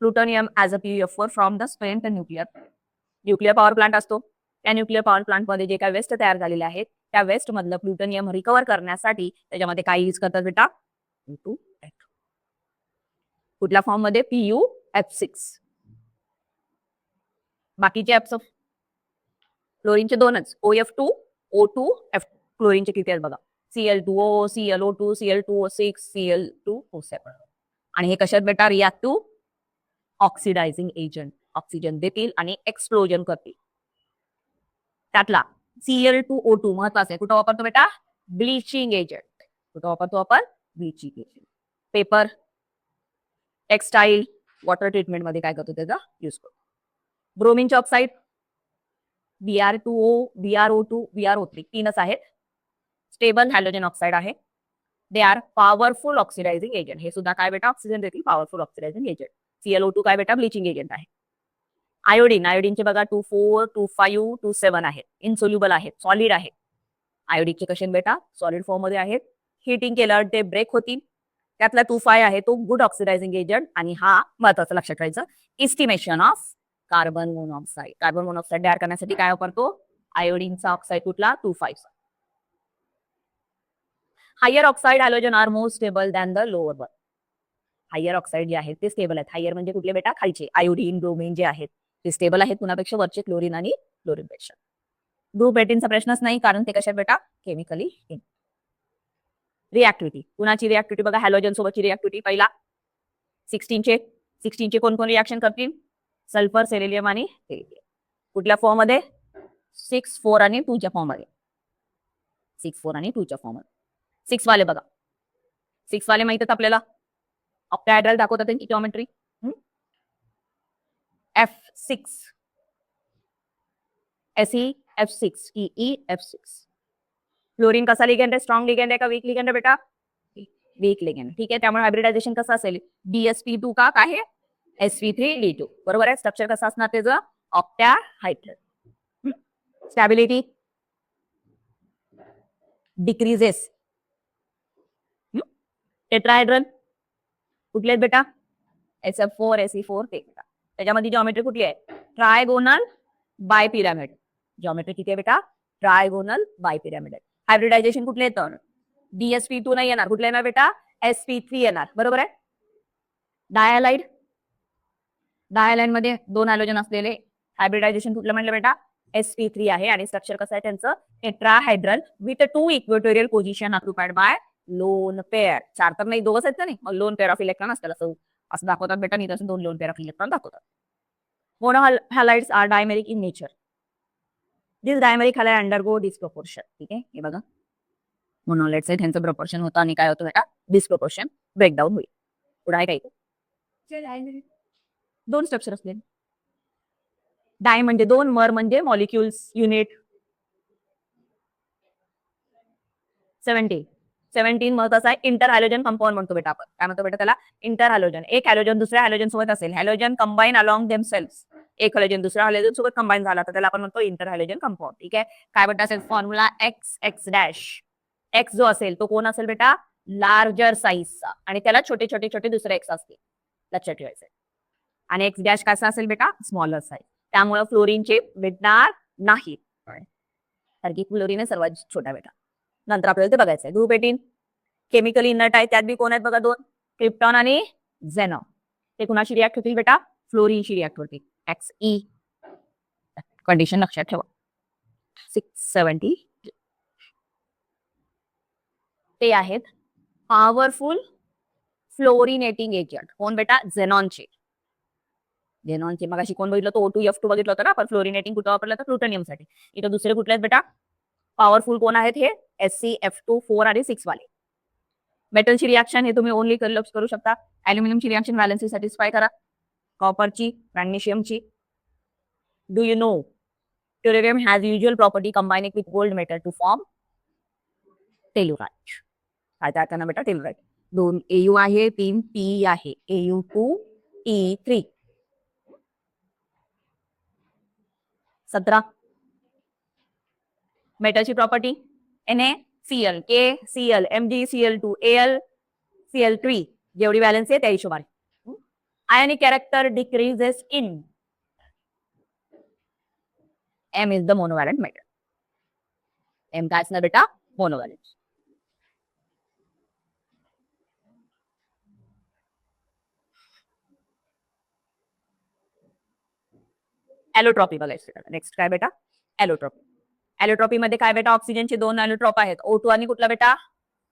[SPEAKER 1] plutonium as a PuF4 from the spent nuclear power plant असतो. त्या न्यूक्लिअर पॉवर प्लांटमध्ये जे काही वेस्ट तयार झालेले आहेत त्या वेस्ट मधलं प्लुटोनियम रिकव्हर करण्यासाठी त्याच्यामध्ये काय यूज करतात बेटा, O2F2. कुठल्या फॉर्म मध्ये, PuF6. बाकीचे ऍप्स फ्लोरीनचे दोनच, OF2, O2F2. क्लोरीनचे किती आहेत बघा, Cl2O, ClO2, Cl2O6, Cl2O7. आणि हे कशात बेटा, रिॲक्टिव्ह ऑक्सिडायझिंग एजंट. ऑक्सिजन देतील आणि एक्सप्लोजन करतील. त्यातला Cl2O2 महत्वाचं आहे. कुठं वापरतो बेटा, ब्लिचिंग एजंट. कुठं वापरतो आपण, bleaching agent. Paper, textile, water treatment मध्ये काय करतो त्याचा यूज करतो. ब्रोमिनचे ऑक्साईड Br2O, BrO2, BrO3 तीनच आहेत. स्टेबल हॅलोजन ऑक्साईड आहे. They are powerful oxidising agent. हे सुद्धा काय बेटा, ऑक्सिजन देतील, पॉवरफुल ऑक्सिडायझिंग एजंट. ClO2 काय बेटा, ब्लिचिंग एजंट आहे. आयोडीन, आयोडीनचे बघा 2,4, 2,5, 2,7 आहेत. इनसोल्युबल आहेत, सॉलिड आहेत. आयोडीनचे कसे बेटा, सॉलिड फॉर्म मध्ये आहेत. हिटिंग केलं ते ब्रेक होतील. त्यातला 2,5 आहे तो गुड ऑक्सिडायझिंग एजंट. आणि हा महत्वाचं लक्षात ठेवायचं, estimation of carbon monoxide. Carbon monoxide तयार करण्यासाठी काय वापरतो, आयोडीनचा ऑक्साईड कुठला, 2,5. Higher oxide halogen are more stable than the lower one. Higher oxide जे आहेत ते स्टेबल आहेत. हायर म्हणजे कुठले बेटा, खालचे. आयोडीन, ब्रोमिन जे आहेत ते स्टेबल आहेत कुणापेक्षा, वरचे क्लोरीन आणि क्लोरीन पेक्षा. ग्रुप 18चा प्रश्नच नाही, कारण ते कशा बेटा, केमिकली. रिॲक्टिव्हिटी, कुणाची रिॲक्टिव्हिटी बघा, हॅलोजन सोबतची रिॲक्टिव्हिटी. पहिला 16चे कोण कोण रिॲक्शन करतील, सल्फर, सेलेनियम आणि कुठल्या फॉर्म मध्ये, 6,4 आणि 2च्या फॉर्म मध्ये. 6,4 आणि 2च्या फॉर्म मध्ये. 6 वाले बघा, 6 वाले माहित आहेत आपल्याला, ऑक्टाहेड्रल दाखवतात त्यांची geometry. F6, SeF6, EeF6. Fluorine कसा लिगेंड आहे, स्ट्रॉंग लिगेंड आहे का वीक लिगेंड आहे बेटा, वीक लिगेंड. ठीक आहे, त्यामुळे हायब्रिडायझेशन कसं असेल, DsP2 का काय आहे, sp3d2. बरोबर आहे. स्ट्रक्चर कसं असणार त्याचं, ऑक्टाहायड्रल. Stability decreases. टेट्राहायड्रल कुठले आहेत बेटा, SF4, Se4 ते. त्याच्यामध्ये जॉमेट्री कुठली आहे, ट्रायगोनल बाय पिरामिड. जॉमेट्री किती आहे बेटा, ट्रायगोनल बाय पिरामिड आहे. हायब्रिडायझेशन कुठले येतं, DsP2 नाही येणार, कुठले येणार बेटा, sp3 येणार. बरोबर आहे. डायलाइड, डायलाइड मध्ये 2 हॅलोजन असलेले, हायब्रिडायझेशन कुठलं म्हणलं बेटा, sp3 आहे. आणि स्ट्रक्चर कसं आहे त्यांचं, tetrahedral with 2 equatorial position occupied by lone pair. 4 तर नाही, 2च आहेत नाही, मग लोन पेअर ऑफ इलेक्ट्रॉन असतात असं दाखवतात बेटा. नाही तसं 2 लोन पेअर ऑफ इलेक्ट्रॉन दाखवतात. Monohalides are dimeric in nature. This dimeric halide undergo disproportion. ठीक आहे, हे बघा, मोनोहॅलाइड्स आहेत, त्यांचं प्रपोर्शन होतं आणि काय होतं बेटा, डिस्प्रोपोर्शन, ब्रेकडाऊन होईल. पुढे आहे काही 2 स्ट्रक्चर असले. डाय म्हणजे 2, मर म्हणजे मॉलिक्युल्स युनिट. 17 महत्वाचा आहे, इंटर हॅलोजन कंपाऊंड म्हणतो बेटा आपण. काय म्हणतो बेटा त्याला, इंटर हॅलोजन. एक हॅलोजन दुसऱ्या हॅलोजन सोबत असेल, हॅलोजन कंबाईन अलॉंग देमसेल्व्स. एक हॅलोजन दुसऱ्या हॅलोजन सोबत कंबाईन झाला तर त्याला आपण म्हणतो इंटर हॅलोजन कंपाऊंड. ठीक आहे, काय बेटा असेल फॉर्म्युला, x डॅश. एक्स जो असेल तो कोण असेल बेटा, लार्जर साईजचा, आणि त्याला छोटे छोटे छोटे दुसरे एक्स असतील, लक्षात ठेवायचं. आणि एक्स डॅश कसा असेल बेटा, स्मॉलर साईज. त्यामुळे फ्लोरीनचे भेटणार नाही, कारण की फ्लोरीन आहे सर्वात छोटा बेटा. नंतर आपल्याला ते बघायचं आहे. ग्रुप 18 केमिकली इनर्ट आहे, त्यात बी कोण आहेत बघा 2, क्रिप्टॉन आणि झेनॉन. ते कुणाशी रिॲक्ट होतील बेटा, फ्लोरीनशी रिॲक्ट होतील. Xe कंडिशन लक्षात ठेवा. 670 ते आहेत पॉवरफुल फ्लोरिनेटिंग एजंट. कोण बेटा, झेनॉनचे. झेनॉनचे मग अशी कोण बघितलं, तो O2F2 बघितलं होतं ना आपण. फ्लोरिनेटिंग कुठं वापरलं तर प्लुटोनियम साठी. इथं दुसरे कुठले आहेत बेटा, पॉवरफुल कोण आहेत, हे SeF2, 4 आणि 6 वाले. मेटलची रिॲक्शन हे तुम्ही ओनली करू शकता. अॅल्युमिनियमची रिॲक्शन व्हॅलेन्सी सॅटिस्फाय करा, कॉपरची, मॅग्नेशियमची. Do you know tellurium has usual property combining with gold metal to form tellurite. काय तयार करणार बेटा? टेलुराइट. 2 AU आहे, 3 PE आहे. AU2 E3. 17. मेटलची property NaCl, KCl, MgCl2, AlCl3 जेवढी बॅलन्स आहे त्या हिशोबाने. Ionic character decreases in M is the monovalent metal. M काय असणार बेटा? मोनोव्हॅलेंट. ॲलोट्रॉपी बघायचं. नेक्स्ट काय बेटा? ॲलोट्रॉपी. ॲलोट्रॉपी मध्ये काय बेटा? ऑक्सिजनचे 2 ॲलोट्रॉप आहेत. O2 आणि कुठला बेटा?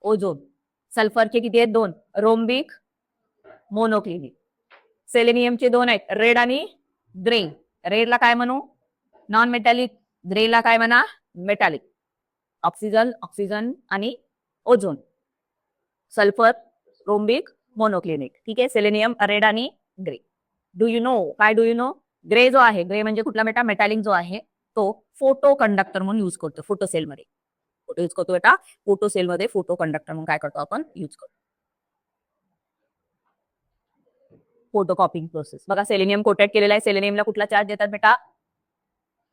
[SPEAKER 1] ओझोन. सल्फरचे किती आहेत? 2. Rhombic, monoclinic. सेलेनियमचे 2 आहेत, रेड आणि ग्रे. रेडला काय म्हणू? Non metallic. ग्रेला काय म्हणा? मेटॅलिक. ऑक्सिजन आणि ओझोन. Sulphur, rhombic, monoclinic. ठीक आहे. सेलेनियम, रेड आणि ग्रे. Do you no? काय डू यू नो? ग्रे जो आहे, ग्रे म्हणजे कुठला बेटा? मेटॅलिक जो आहे तो फोटो कंडक्टर म्हणून युज करतो फोटो सेलमध्ये. फोटो युज करतो बेटा. फोटो सेलमध्ये फोटो कंडक्टर म्हणून काय करतो आपण? युज करतो. Photo कॉपिंग process. बघा सेलेनियम कोटेड केलेला आहे. सेलेनियमला कुठला चार्ज देतात बेटा?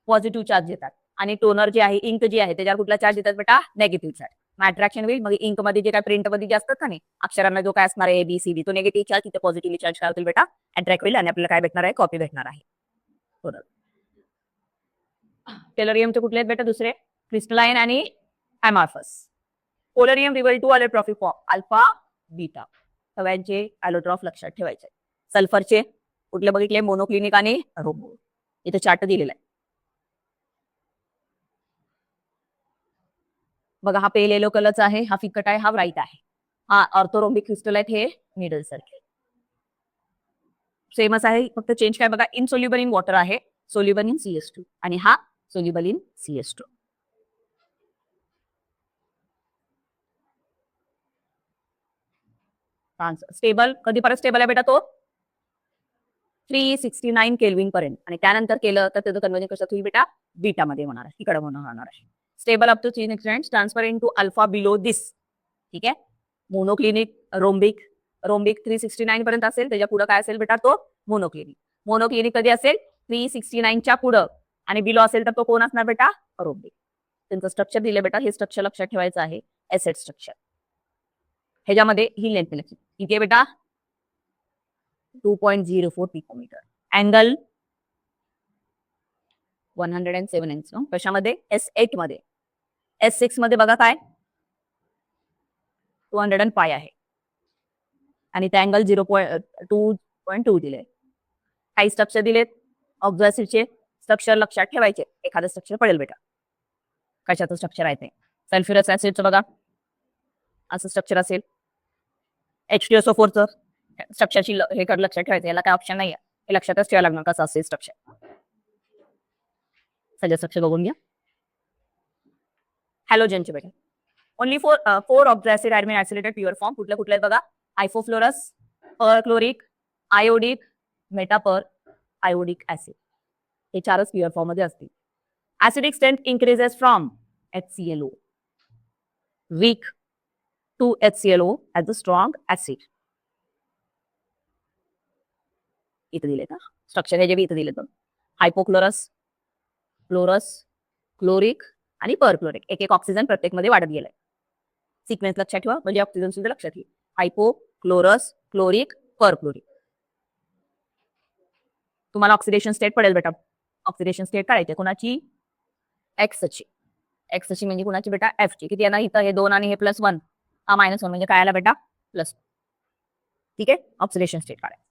[SPEAKER 1] पॉझिटिव्ह चार्ज देतात. आणि टोनर जे आहे, इंक जी आहे त्याच्यावर कुठला चार्ज देतात बेटा? Negative charge. मग अट्रॅक्शन होईल. मग इंक मध्ये जे काय प्रिंट मध्ये जे असतात का नाही अक्षरांना जो काय असणार आहे ABCD तो निगेटिव्ह चार्ज तिथे पॉझिटिव्हली चार्ज काय होतील बेटा? अट्रॅक्ट होईल आणि आपल्याला काय भेटणार आहे? कॉपी भेटणार आहे. टेलरियमचे कुठले आहेत बेटा? दुसरे क्रिस्टलाइन आणि amorphous. Polonium reveal two allotropy form alpha beta. सगळ्यांचे ॲलोट्रॉफ लक्षात ठेवायचे. सल्फरचे कुठले बघितले? मोनोक्लिनिक आणि रोम्बो. इथे चार्ट दिलेला आहे. बघा हा पेल येलो कलरचा आहे, हा फिकट आहे, हा ब्राईट आहे. हा ऑर्थोरोम्बिक क्रिस्टलाइट, हे मिडल सर्कल. सेमच आहे, फक्त चेंज काय बघा? इनसोल्युबल इन वॉटर आहे, सोल्युबल इन CS2 आणि हा सोल्युबल इन CS2. स्टेबल कधी परत स्टेबल आहे बेटा? तो 369 केल्विन पर्यंत. आणि त्यानंतर केलं तर त्याचं कन्वर्जन कशात होईल बेटा? बीटा मध्ये होणार आहे. इकडे होणार आहे. Stable up to 3 extends transfer into alpha below this. ठीक आहे. Monoclinic, rhombic. रोम्बिक 369 पर्यंत असेल, त्याच्या पुढे काय असेल बेटा? तो मोनोक्लिनिक. मोनोक्लिनिक कधी असेल? 369 च्या पुढे. आणि बिलो असेल तर तो कोण असणार बेटा? रोम्बिक. त्यांचं स्ट्रक्चर दिले बेटा, हे स्ट्रक्चर लक्षात ठेवायचं आहे. Acid structure. ह्याच्यामध्ये ही लेंथ लक्षात. ठीक आहे बेटा? 2.04 पिकोमीटर. Angle 107 inch. कशामध्ये? S8 मध्ये. S6 मध्ये बघा काय? 205 आहे. आणि त्या अँगल 2.2 दिले. काही स्ट्रक्चर दिलेत ऑक्झॉसिडचे. स्ट्रक्चर लक्षात ठेवायचे. एखादं स्ट्रक्चर पडेल बेटा. कशाचं स्ट्रक्चर आहे ते? सल्फ्युरस ऍसिडचं बघा असं स्ट्रक्चर असेल. H2SO4 चं स्ट्रक्चरची हे लक्षात ठेवायचं. याला काय ऑप्शन नाही आहे, हे लक्षातच ठेवायला लागणार कसं असेल स्ट्रक्चर. सगळं स्ट्रक्चर बघून घ्या. हॅलोजनचे बेटा only four of the acid are been isolated pure form. कुठले कुठले आहेत बघा? Hypofluorous, perchloric, iodic, metaperiodic acid. हे 4च प्युअर फॉर्म मध्ये असतील. Acidic strength increases from HClO weak to HClO as a strong acid. इथे दिले ना स्ट्रक्चर, हे जे इथे दिले तर हायपोक्लोरस, क्लोरस, क्लोरिक आणि परक्लोरिक. एक एक ऑक्सिजन प्रत्येक मध्ये वाढत गेलाय. सिक्वेन्स लक्षात ठेवा म्हणजे ऑक्सिजन सुद्धा लक्षात ठेवा. Hypo, chlorous, chloric, perchloric. तुम्हाला ऑक्सिडेशन स्टेट पडेल बेटा. ऑक्सिडेशन स्टेट काढायची कोणाची? एक्सची. एक्सची म्हणजे कुणाची बेटा? Fची. किती येणार इथं? हे 2 आणि हे +1. हा -1 म्हणजे काय आला बेटा? +1. ठीक आहे. ऑक्सिडेशन स्टेट काढायचं.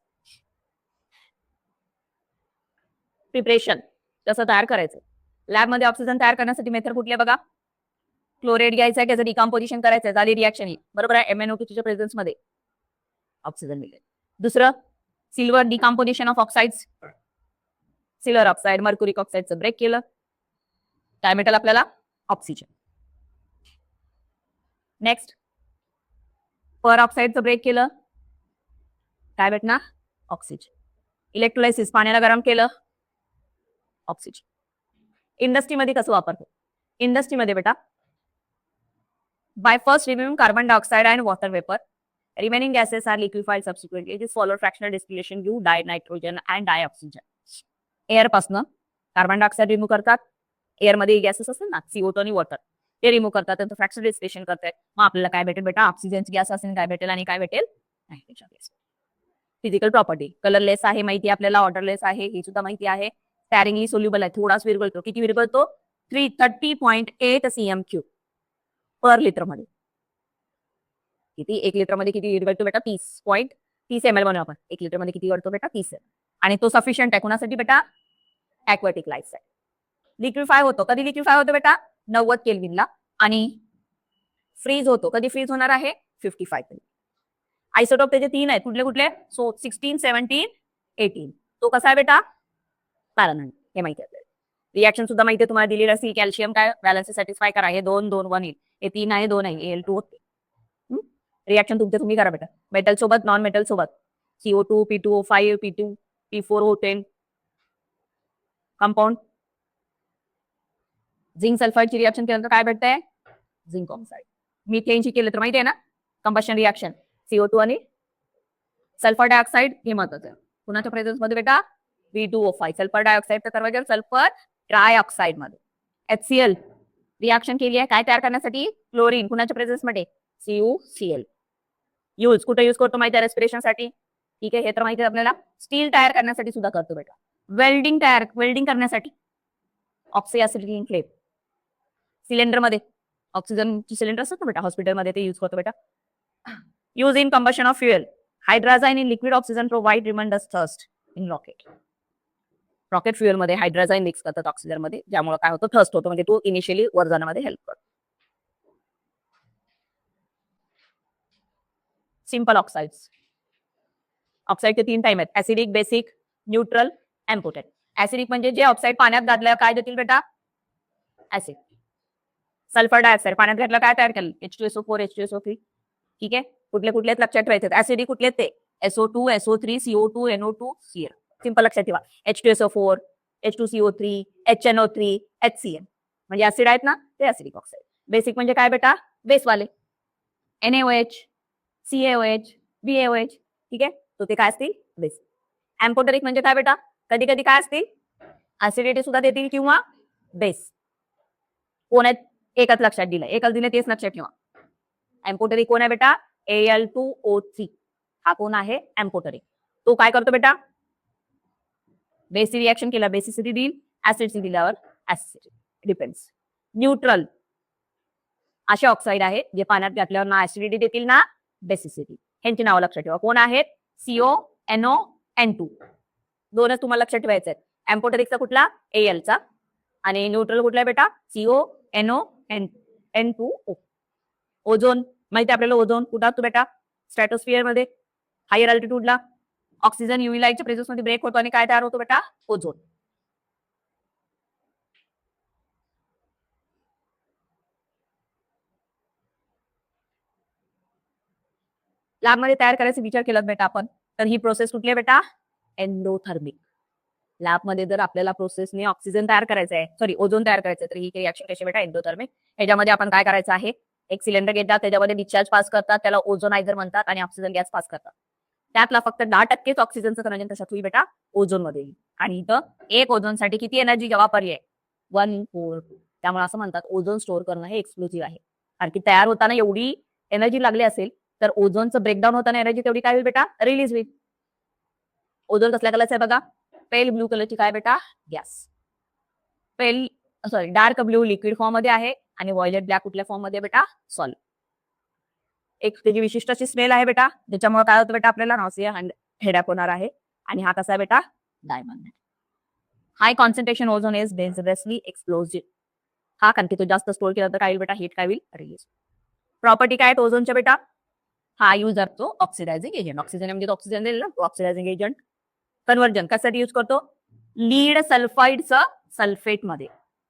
[SPEAKER 1] प्रिपरेशन कसं तयार करायचं? लॅबमध्ये ऑक्सिजन तयार करण्यासाठी मेथड कुठली आहे बघा? क्लोराईड घ्यायचा आहे, त्याचं डिकम्पोजिशन करायचं आहे, झाली रिॲक्शन ही. बरोबर आहे. MnO2 प्रेझेन्स मध्ये ऑक्सिजन मिळेल. दुसरं silver decomposition of oxides. Silver oxide mercuric ऑक्साइडचं ब्रेक केलं. काय मेटल आपल्याला? ऑक्सिजन. नेक्स्ट पर ऑक्साइडचं ब्रेक केलं. काय भेटणार? ऑक्सिजन. इलेक्ट्रोलायसिस पाण्याला गरम केलं. ऑक्सिजन. इंडस्ट्रीमध्ये कसं वापरतो? इंडस्ट्रीमध्ये बेटा by first removing carbon dioxide and water vapour remaining gases are liquefied subsequently. It is followed fractional distillation, you die nitrogen and die oxygen. Air पासून कार्बन डायऑक्साइड रिमूव्ह करतात, एअर मध्ये गॅसेस असतील ना CO2 आणि water ते remove करतात, त्यांचं fractional distillation करतात. मग आपल्याला काय भेटेल बेटा? ऑक्सिजनची गॅस असेल काय भेटेल आणि काय भेटेल? Nitrogen gas. Physical property colourless आहे माहिती आपल्याला, ऑर्डरलेस आहे ही सुद्धा माहिती आहे. स्पॅरिंगली सोल्युबल आहे, थोडाच विरघळतो. किती विरघळतो? 330.8 cm³ पर लिटर मध्ये. किती? 1 लिटर मध्ये किती विरघळतो बेटा? 30 ml म्हणून आपण 1 लिटर मध्ये किती विरघळतो बेटा? 30 ml. आणि तो सफिशियंट आहे कोणासाठी बेटा? ॲक्वाटिक लाईफ साठी. लिक्विफाय होतो, कधी लिक्विफाय होतो बेटा? 90 केल्विनला. आणि फ्रीज होतो, कधी फ्रीज होणार आहे? 55 केल्विन. आयसोटोप त्याचे 3 आहेत, कुठले कुठले? सो 16, 17, 18. तो कसा आहे बेटा? फॅरनहाइट. हे माहिती आहे आपल्याला. रिएक्शन सुद्धा माहिती आहे तुम्हाला दिलेली असते. कॅल्शियम काय बॅलन्स सॅटिस्फाय करा, हे 2 2 1 येईल, हे 3 आहे 2 आहे, Al2 होते. रिएक्शन तुमचे तुम्ही करा बेटा. मेटल सोबत नॉन मेटल सोबत CO2 P2O5 P2 P4O10 compound. Zinc सल्फाइडची reaction केल्यानंतर काय भेटतंय? Zinc oxide. मिथेनची केलं तर माहिती आहे ना कंबशन रिएक्शन, CO2 आणि सल्फर डायऑक्साइड हे महत्वाचं आहे. कुणाच्या प्रेझेन्स मध्ये बेटा? P2O5 सल्फर डायऑक्साइड तर करायचं सल्फर ट्रायऑक्साइड मध्ये. HCl रिएक्शन केली आहे काय तयार करण्यासाठी? क्लोरीन. कुणाच्या प्रेझेन्स मध्ये? CuCl. यूज कुठे यूज करतो माहिती आहे? रेस्पिरेशन साठी. ठीक आहे, हे तर माहिती आहे आपल्याला. स्टील तयार करण्यासाठी सुद्धा करतो बेटा. वेल्डिंग करण्यासाठी ऑक्सी ऍसिटिलीन फ्लेम. सिलेंडर मध्ये ऑक्सिजनची सिलेंडर असतात ना बेटा हॉस्पिटलमध्ये, ते यूज करतो बेटा. Use in combustion of fuel. Hydrazine in liquid oxygen provide tremendous thrust in rocket. Rocket fuel मध्ये हायड्राजाइन मिक्स करतात ऑक्सिजन मध्ये, ज्यामुळे काय होतं? थर्स्ट होतो, म्हणजे तो इनिशियली वर जाण्यामध्ये हेल्प करतो. Simple oxides. ऑक्साइडचे 3 टाइम आहेत, acidic, basic, neutral, amphoteric. Acidic म्हणजे जे ऑक्साइड पाण्यात घातल्यावर काय देतील बेटा? ऍसिड. सल्फर डायऑक्साइड पाण्यात घातलं काय तयार केलं? H2SO4 H2SO3. ठीक आहे, कुठले कुठले लक्षात ठेवायचे? ऍसिडिक कुठले? ते SO2 SO3 CO2 NO2 Cl. Simple लक्षात ठेवा. H2SO4 H2CO3 HNO3 HCl म्हणजे ऍसिड आहेत ना, ते ऍसिडिक ऑक्साइड. बेसिक म्हणजे काय बेटा? बेसवाले NaOH CaOH BaOH. ठीक आहे, तो ते काय असतील? बेस. एम्पोटरिक म्हणजे काय बेटा? कधी कधी काय असतील? ऍसिडिटी सुद्धा देतील किंवा बेस. कोण आहेत? एकच लक्षात दिलं, एकच दिलं तेच लक्षात ठेवा. एम्पोटरिक कोण आहे बेटा? Al2O3. हा कोण आहे? एम्पोटरिक. तो काय करतो बेटा? बेसची रिएक्शन केला बेसिसिटी देईल, ऍसिडची दिल्यावर ऍसिडिटी. डिपेंड्स. न्यूट्रल असे ऑक्साइड आहे जे पाण्यात घातल्यावर ना ऍसिडिटी देतील ना बेसिसिटी. ह्यांची नावं लक्षात ठेवा. कोण आहेत? CO NO N2. दोनच तुम्हाला लक्षात ठेवायचे आहेत. एम्पोटरिकचा कुठला? Al चा. आणि न्यूट्रल कुठला आहे बेटा? CO NO N2O. ओझोन माहिती आपल्याला. ओझोन कुठं असतो बेटा? स्ट्रॅटोस्फिअर मध्ये, हायर अल्टिट्यूडला. ऑक्सिजन UV लाईटच्या प्रेझेन्स मध्ये ब्रेक होतो आणि काय तयार होतो बेटा? ओझोन. लॅबमध्ये तयार करायचा विचार केला बेटा आपण, तर ही प्रोसेस कुठली आहे बेटा? एंडोथर्मिक. लॅबमध्ये जर आपल्याला प्रोसेसने ऑक्सिजन तयार करायचं आहे, सॉरी ओझोन तयार करायचं आहे, तर ही रिएक्शन कशी बेटा? एंडोथर्मिक. ह्याच्यामध्ये आपण काय करायचं आहे? एक सिलेंडर घेतात, त्याच्यामध्ये डिस्चार्ज पास करतात, त्याला ओझोनायझर म्हणतात, आणि ऑक्सिजन गॅस पास करतात. त्यातला फक्त 10% ऑक्सिजनचं कन्वर्जन कशात होईल बेटा? ओझोन मध्ये येईल. आणि इथं एक ओझोनसाठी किती एनर्जी वापरली आहे? 142. त्यामुळे असं म्हणतात ओझोन स्टोअर करणं हे एक्सक्लुझिव्ह आहे. कारण की तयार होताना एवढी एनर्जी लागली असेल, तर ओझोनचं ब्रेकडाऊन होताना एनर्जी तेवढी काय होईल बेटा? रिलीज होईल. ओझोन कसल्या कलरचा आहे बघा? पेल ब्लू कलरची काय बेटा? Gas. Dark blue liquid form मध्ये आहे, आणि व्हायलेट ब्लॅक कुठल्या फॉर्म मध्ये बेटा? सॉलिड. एक त्याची विशिष्ट अशी स्मेल आहे बेटा, ज्याच्यामुळे काय होतं बेटा? आपल्याला नॉसिया हेडॅक होणार आहे. आणि हा कसा आहे बेटा? Diamond. High concentration ozone is dangerously explosive. हा कारण की तो जास्त स्टोअर केला तर काय होईल बेटा? हीट काय होईल? रिलीज. प्रॉपर्टी काय आहेत ओझोनच्या बेटा? हा यूज असतो ऑक्सिडायझिंग एजंट. ऑक्सिजन म्हणजे ऑक्सिजन दिलं ना, ऑक्सिडायझिंग एजंट. कन्वर्जन कशासाठी यूज करतो? लीड सल्फाइडचं सल्फेट मध्ये,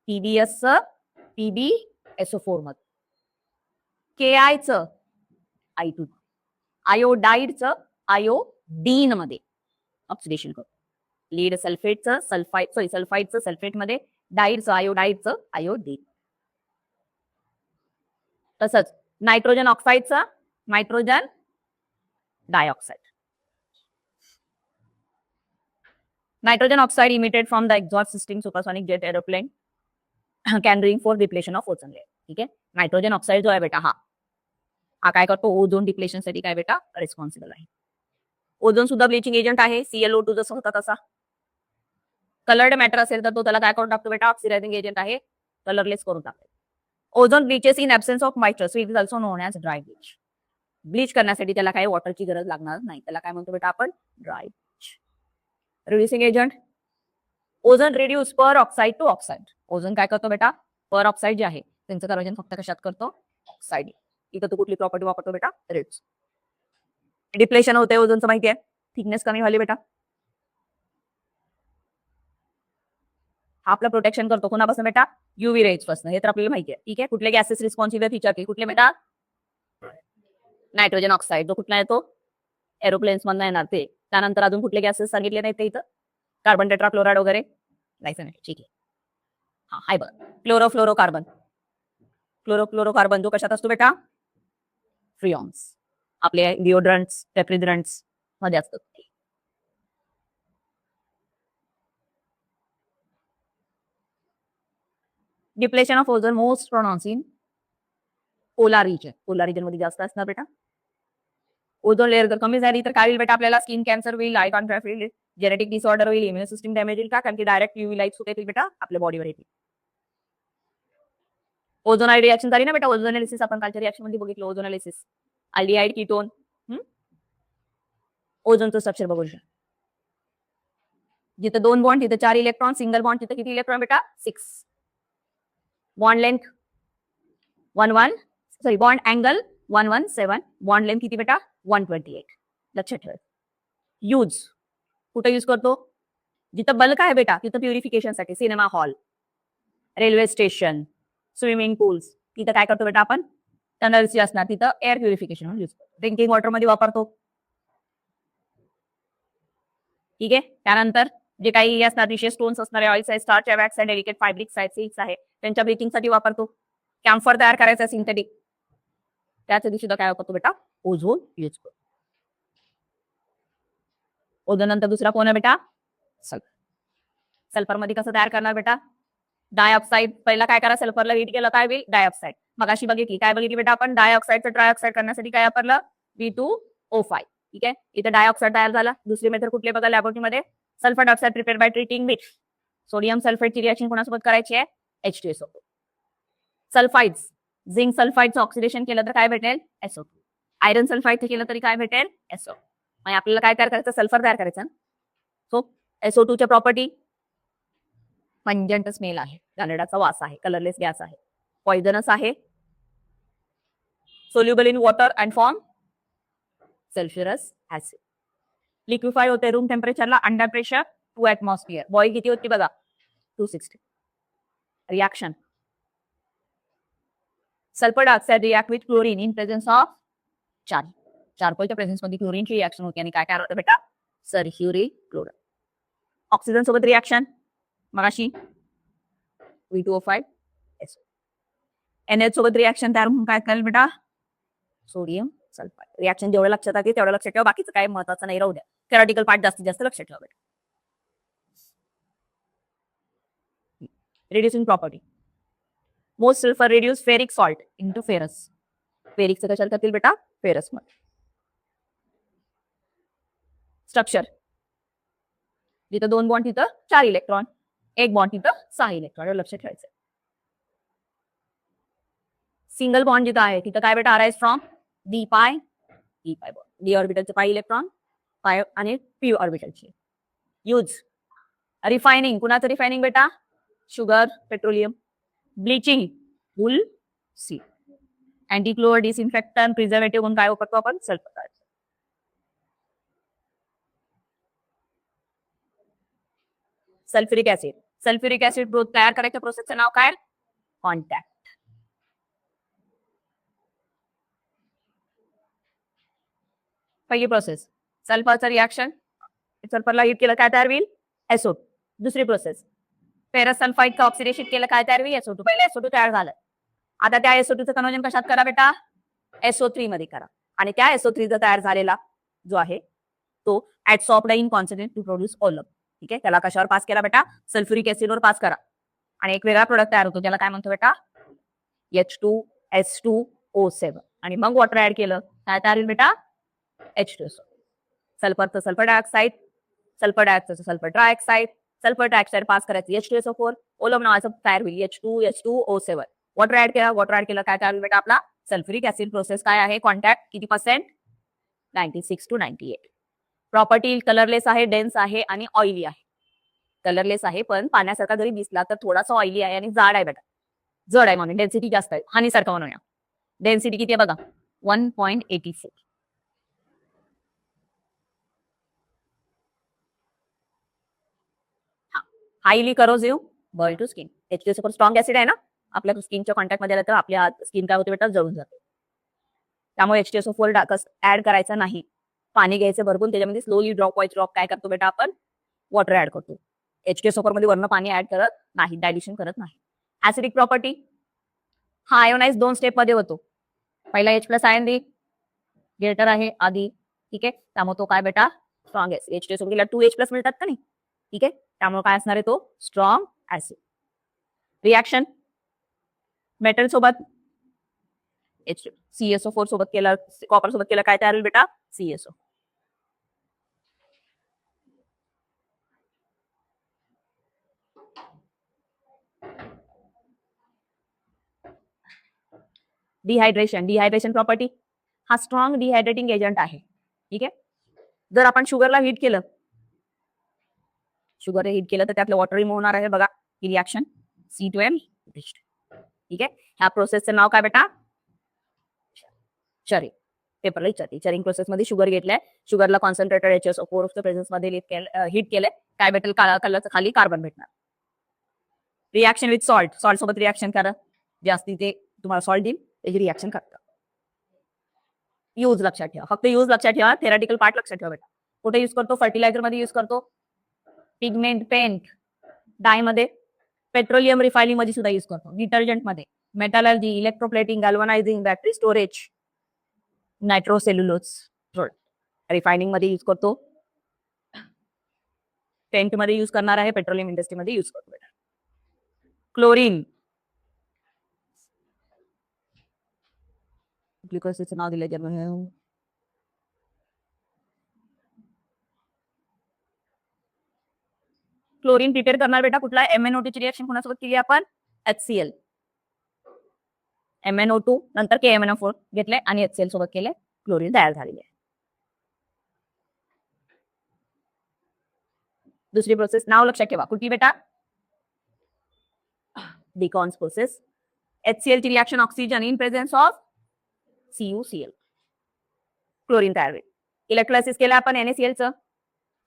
[SPEAKER 1] TDSचं PbSO4 मध्ये, KIचं I2, आयोडाईडचं आयोडीन मध्ये ऑक्सिडेशन करतो. लीड सल्फेटचं सल्फाइडचं सल्फेट मध्ये, डाईडचं आयोडाईडचं आयोडीन. तसंच नायट्रोजन ऑक्साईडचा nitrogen dioxide. Nitrogen oxide emitted from the exhaust system supersonic jet aeroplane can reinforce depletion of ozone layer. ठीक आहे. नायट्रोजन ऑक्साईड जो आहे बेटा हा काय करतो ओझोन डिप्लेशन साठी काय बेटा रिस्पॉन्सिबल आहे. ओझोन सुद्धा ब्लिचिंग एजंट आहे. ClO2 जसं होता तसा. कलर्ड मॅटर असेल तर तो त्याला काय करून टाकतो बेटा ऑक्सिडायझिंग एजंट आहे. कलरलेस करून टाकतो. Ozone bleaches in absence of moisture so it is also known as dry bleach. Bleach करण्यासाठी त्याला काही वॉटरची गरज लागणार नाही. त्याला काय म्हणतो बेटा आपण dry. Reducing agent ozone reduce peroxide to oxide. Ozone काय करतो बेटा पर ऑक्साइड जे आहे त्यांचं कन्व्हर्जन फक्त कशात करतो ऑक्साइड. इथं तू कुठली प्रॉपर्टी वापरतो बेटा रिड्यूस. डिप्लेशन होते ओझोनचं माहिती आहे. थिकनेस कमी झाली बेटा. हा आपलं प्रोटेक्शन करतो कोणापासून बेटा युव्ही रेज पासून. हे तर आपल्याला माहिती आहे. ठीक आहे. कुठले गॅसेस रिस्पॉन्सिबल फीचर कुठले बेटा नायट्रोजन ऑक्साईड. जो कुठला येतो एरोप्लेन्स मधून येणार ते. त्यानंतर अजून कुठले गॅसेस सांगितले नाही ते इथं कार्बन टेट्राक्लोराइड वगैरे नाही. ठीक आहे. हा हाय बघ क्लोरोफ्लोरोकार्बन. क्लोरोफ्लोरोकार्बन जो कशात असतो बेटा फ्रिऑन्स. आपले डिओड्रंट्स रेफ्रिजरंट्स मध्ये असतात. Depletion of ozone most pronounce in polar region. Polar region मध्ये जास्त असणार बेटा. ओझोन लेअर जर कमी झाली तर काय होईल बेटा आपल्याला स्किन कॅन्सर होईल, आय कॉन्ट्रॅक्ट होईल, जेनेटिक डिसऑर्डर होईल, इम्युन सिस्टम डॅमेज होईल. का कारण की डायरेक्ट युव्ही लाईट सुद्धा येतील बेटा आपल्या बॉडीवर येतील. ओझोनाइड रिएक्शन झाली ना बेटा. ओझोनालिसिस आपण कालच्या रिएक्शन मध्ये बघितलं. ओझोनालिसिस अल्डिहाइड कीटोन. ओझोनचं स्ट्रक्चर बघू शकता. जिथे 2 बॉन्ड तिथे 4 इलेक्ट्रॉन. सिंगल बॉन्ड तिथे किती इलेक्ट्रॉन बेटा 6. Bond length 11 bond angle 117. Bond length किती बेटा 128. लक्षात ठेवा. यूज कुठे यूज करतो जिथं बल्क आहे बेटा तिथं प्युरिफिकेशन साठी. Cinema hall, railway station, swimming pools तिथं काय करतो बेटा आपण टनल्स असणार तिथं एअर प्युरिफिकेशन म्हणून यूज करतो. ड्रिंकिंग वॉटर मध्ये वापरतो. ठीक आहे. त्यानंतर जे काही असणार रिशे स्टोन्स असणारे ऑइल्स आहे, स्टार्च आहे, वॅक्स आहे, डेलिकेट फायब्रिक्स आहे, सिल्क्स आहे त्यांच्या ब्लिचिंग साठी वापरतो. कॅम्फर तयार करायचा सिंथेटिक त्यासाठी सुद्धा काय वापरतो बेटा ओझोन यूज करतो. ओझोन नंतर दुसरा कोण आहे बेटा सल्फर. सल्फर मध्ये कसं तयार करणार बेटा डायऑक्साइड. पहिला काय करा सल्फरला हीट केलं काय होईल डायऑक्साइड. मग अशी बघितली काय बघितली बेटा आपण डायऑक्साइडचं ट्रायऑक्साइड करण्यासाठी काय वापरलं V2O5. ठीक आहे. इथे डायऑक्साइड तयार झाला. दुसरी मेथड कुठली बघा लॅबोरेटरीमध्ये sulphur dioxide prepare by treating with sodium सल्फेटची रिएक्शन कोणासोबत करायची आहे H2SO. सल्फाइड्स झिंक सल्फाइडचं ऑक्सिडेशन केलं तर काय भेटेल SO2. आयरन सल्फाइड केलं तरी काय भेटेल SO. मग आपल्याला काय तयार करायचं सल्फर तयार करायचं. सो SO2च्या प्रॉपर्टी पंजंट स्मेल आहे, घाणेरडाचा वास आहे, कलरलेस गॅस आहे, पॉइझनस आहे, soluble in water and form sulphurous acid. Liquefy होते रूम टेम्परेचरला अंडर प्रेशर 2 atmosphere. बॉईल किती होती बघा 260. Reaction sulphur dioxide react with chlorine in presence of charcoal. चार्कोलच्या प्रेझेन्स मध्ये क्लोरीनची रिएक्शन होती आणि काय काय होतं बेटा सल्फ्युरिक क्लोराइड. ऑक्सिजन सोबत रिएक्शन मगाशी V2O5 SO. NH सोबत रिएक्शन तयार होऊन काय करेल बेटा सोडियम सल्फाइड. रिएक्शन जेवढं लक्षात आली तेवढं लक्षात ठेवा. बाकीचं काय महत्वाचं नाही राहू द्या. थेरॉटिकल पार्ट जास्तीत जास्त लक्षात ठेवा बेटा. Reducing property most sulphur reduce ferric salt into ferrous. फेरिकचं कशाला करतील बेटा फेरस मध्ये. स्ट्रक्चर जिथं 2 बॉन्ड तिथं 4 इलेक्ट्रॉन, 1 बॉन्ड तिथं 6 इलेक्ट्रॉन. लक्षात ठेवायचं. सिंगल बॉन्ड जिथं आहे तिथं काय बेटा arise from D pi bond. D ऑर्बिटलचे पाय इलेक्ट्रॉन पाय आणि पी ऑर्बिटलचे. यूज रिफायनिंग कुणाचं रिफायनिंग बेटा शुगर पेट्रोलियम. ब्लिचिंग वूल सी. अँटी क्लोअर डिसइन्फेक्टंट प्रिझर्वेटिव्ह म्हणून काय वापरतो आपण sulphur. Sulphuric acid. Sulphuric acid तयार करायच्या प्रोसेसचं नाव काय कॉन्टॅक्ट. पहिली प्रोसेस सल्फरचं रिएक्शन सल्फरला हीट केलं काय तयार होईल SO2. दुसरी प्रोसेस फेरस सल्फाइडचं ऑक्सिडेशन केलं काय तयार होईल SO2. पहिले SO2 तयार झालं. आता त्या SO2चं कन्वर्जन कशात करा बेटा SO3 मध्ये करा. आणि त्या SO3 चा तयार झालेला जो आहे तो adsorbed in concentrate to produce oleum. ठीक आहे, त्याला कशावर पास केला बेटा? सल्फ्युरिक ऍसिडवर पास करा. आणि एक वेगळा प्रोडक्ट तयार होतो, त्याला काय म्हणतो बेटा? H2S2O7. आणि मग वॉटर ऍड केलं, काय तयार होईल बेटा? H2SO. सल्फरचं सल्फर डायऑक्साईड, सल्फर डायऑक्साईडचं sulphur trioxide, sulphur dioxide pass करायचं H2SO4, ओलम नावाचं तयार होईल H2S2O7. वॉटर ऍड केलं काय तयार होईल बेटा? आपला सल्फ्युरिक ऍसिड. प्रोसेस काय आहे? कॉन्टॅक्ट किती पर्सेंट? 96 to 98. प्रॉपर्टी कलरलेस आहे, डेन्स आहे आणि ऑइली आहे. कलरलेस आहे पण पाण्यासारखा जरी दिसला तर थोडासा ऑइली आहे आणि जाड आहे बेटा. जड आहे म्हणून डेन्सिटी जास्त आहे. हानीसारखं म्हणूया. डेन्सिटी किती आहे बघा? 1.86. Highly corrosive, burn to skin. H2SO4 strong acid आहे ना, आपल्या स्किनच्या कॉन्टॅक्ट मध्ये आलं तर आपल्या स्किन काय होते बेटा? जळून जाते. त्यामुळे H2SO4 ऍड करायचा नाही. पाणी घ्यायचं भरपूर, त्याच्यामध्ये स्लोली ड्रॉप वाईज ड्रॉप काय करतो बेटा? आपण वॉटर ऍड करतो. H2SO4 मध्ये वरनं पाणी ऍड करत नाही, डायल्युशन करत नाही. ऍसिडिक प्रॉपर्टी, हा आयोनाइज 2 स्टेप मध्ये होतो. पहिला H+ आयन दी ग्रेटर आहे आधी. ठीक आहे, त्यामुळे तो काय बेटा? Strong acid. H2SO4 ला 2H+ मिळतात का नाही? ठीक आहे, त्यामुळे काय असणार आहे? तो स्ट्रॉंग ऍसिड. रिॲक्शन मेटल सोबत CSO4 सोबत केलं, कॉपर सोबत केलं, काय तयार होईल बेटा? CSO. डिहायड्रेशन प्रॉपर्टी, हा स्ट्रॉंग डिहायड्रेटिंग एजंट आहे. ठीक आहे, जर आपण शुगरला हीट केलं तर त्यातलं वॉटर रिमूव्ह होणार आहे बघा. ही रिॲक्शन C2L. ठीक आहे, ह्या प्रोसेसचं नाव काय बेटा? चरिंग. पेपरला विचारते. चरिंग प्रोसेस मध्ये शुगर घेतलंय, शुगरला कॉन्सन्ट्रेटेड HSO4 प्रेझेन्स मध्ये हीट केलंय, काय भेटेल? कलरचं खाली कार्बन भेटणार. रिॲक्शन विथ सॉल्ट सोबत रिॲक्शन करा, जास्ती ते तुम्हाला सॉल्ट देईल, त्याची रिॲक्शन करता. यूज लक्षात ठेवा, फक्त यूज लक्षात ठेवा, थेरॅटिकल पार्ट लक्षात ठेवा बेटा. कुठे यूज करतो? फर्टिलायझर मध्ये यूज करतो, पिगमेंट पेंट, डाय मध्ये, पेट्रोलियम रिफायनिंग मध्ये सुद्धा यूज करतो, डिटर्जंट मध्ये, metallurgy, electroplating, galvanising, battery storage, nitrocellulose, refining मध्ये यूज करतो, पेंट मध्ये यूज करणार आहे, पेट्रोलियम इंडस्ट्री मध्ये यूज करतो बेटा. क्लोरीन, ग्लुकोजचं नाव दिलं जर्मन. क्लोरीन प्रिपेअर करणार बेटा कुठला? MnO2 ची रिएक्शन कोणासोबत केली आपण? HCl. MnO2 नंतर KMnO4 घेतले आणि HCl सोबत केले, क्लोरीन तयार झालेली आहे. दुसरी प्रोसेस नाव लक्षात ठेवा, कुठली बेटा? डिकॉन्स प्रोसेस. HCl ची reaction oxygen in presence of CuCl, chlorine तयार होईल. इलेक्ट्रोलायसिस केलं आपण NaCl चं,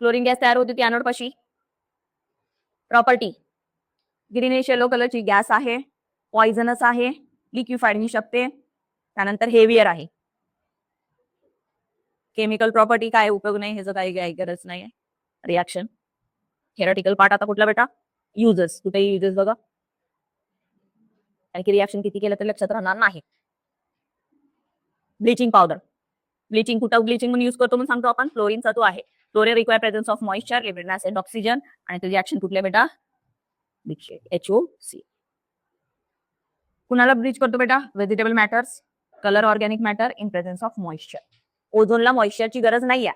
[SPEAKER 1] क्लोरीन गॅस तयार होती ती एनोड पाशी. प्रॉपर्टी ग्रीनिश येलो कलरची गॅस आहे, पॉइझनस आहे, लिक्विफाईड होऊ शकते, त्यानंतर हेवियर आहे. केमिकल प्रॉपर्टी काय उपयोग नाही, ह्याचं काही गरज नाही. रिॲक्शन थेरॅटिकल पार्ट आता कुठला बेटा? युजेस. कुठेही युजेस बघा, कारण की रिॲक्शन किती केलं तर लक्षात राहणार नाही. ब्लिचिंग पावडर, ब्लिचिंग कुठं ब्लिचिंग म्हणून यूज करतो म्हणून सांगतो आपण? फ्लोरीनचा तो आहे. Fluorine require presence of moisture, living acid, oxygen, आणि त्याची रिॲक्शन कुठले बेटा? HOC. कुणाला ब्लीच करतो बेटा? Vegetable matters, colour organic matter in presence of moisture. ओझोनला मॉइश्चरची गरज नाहीये,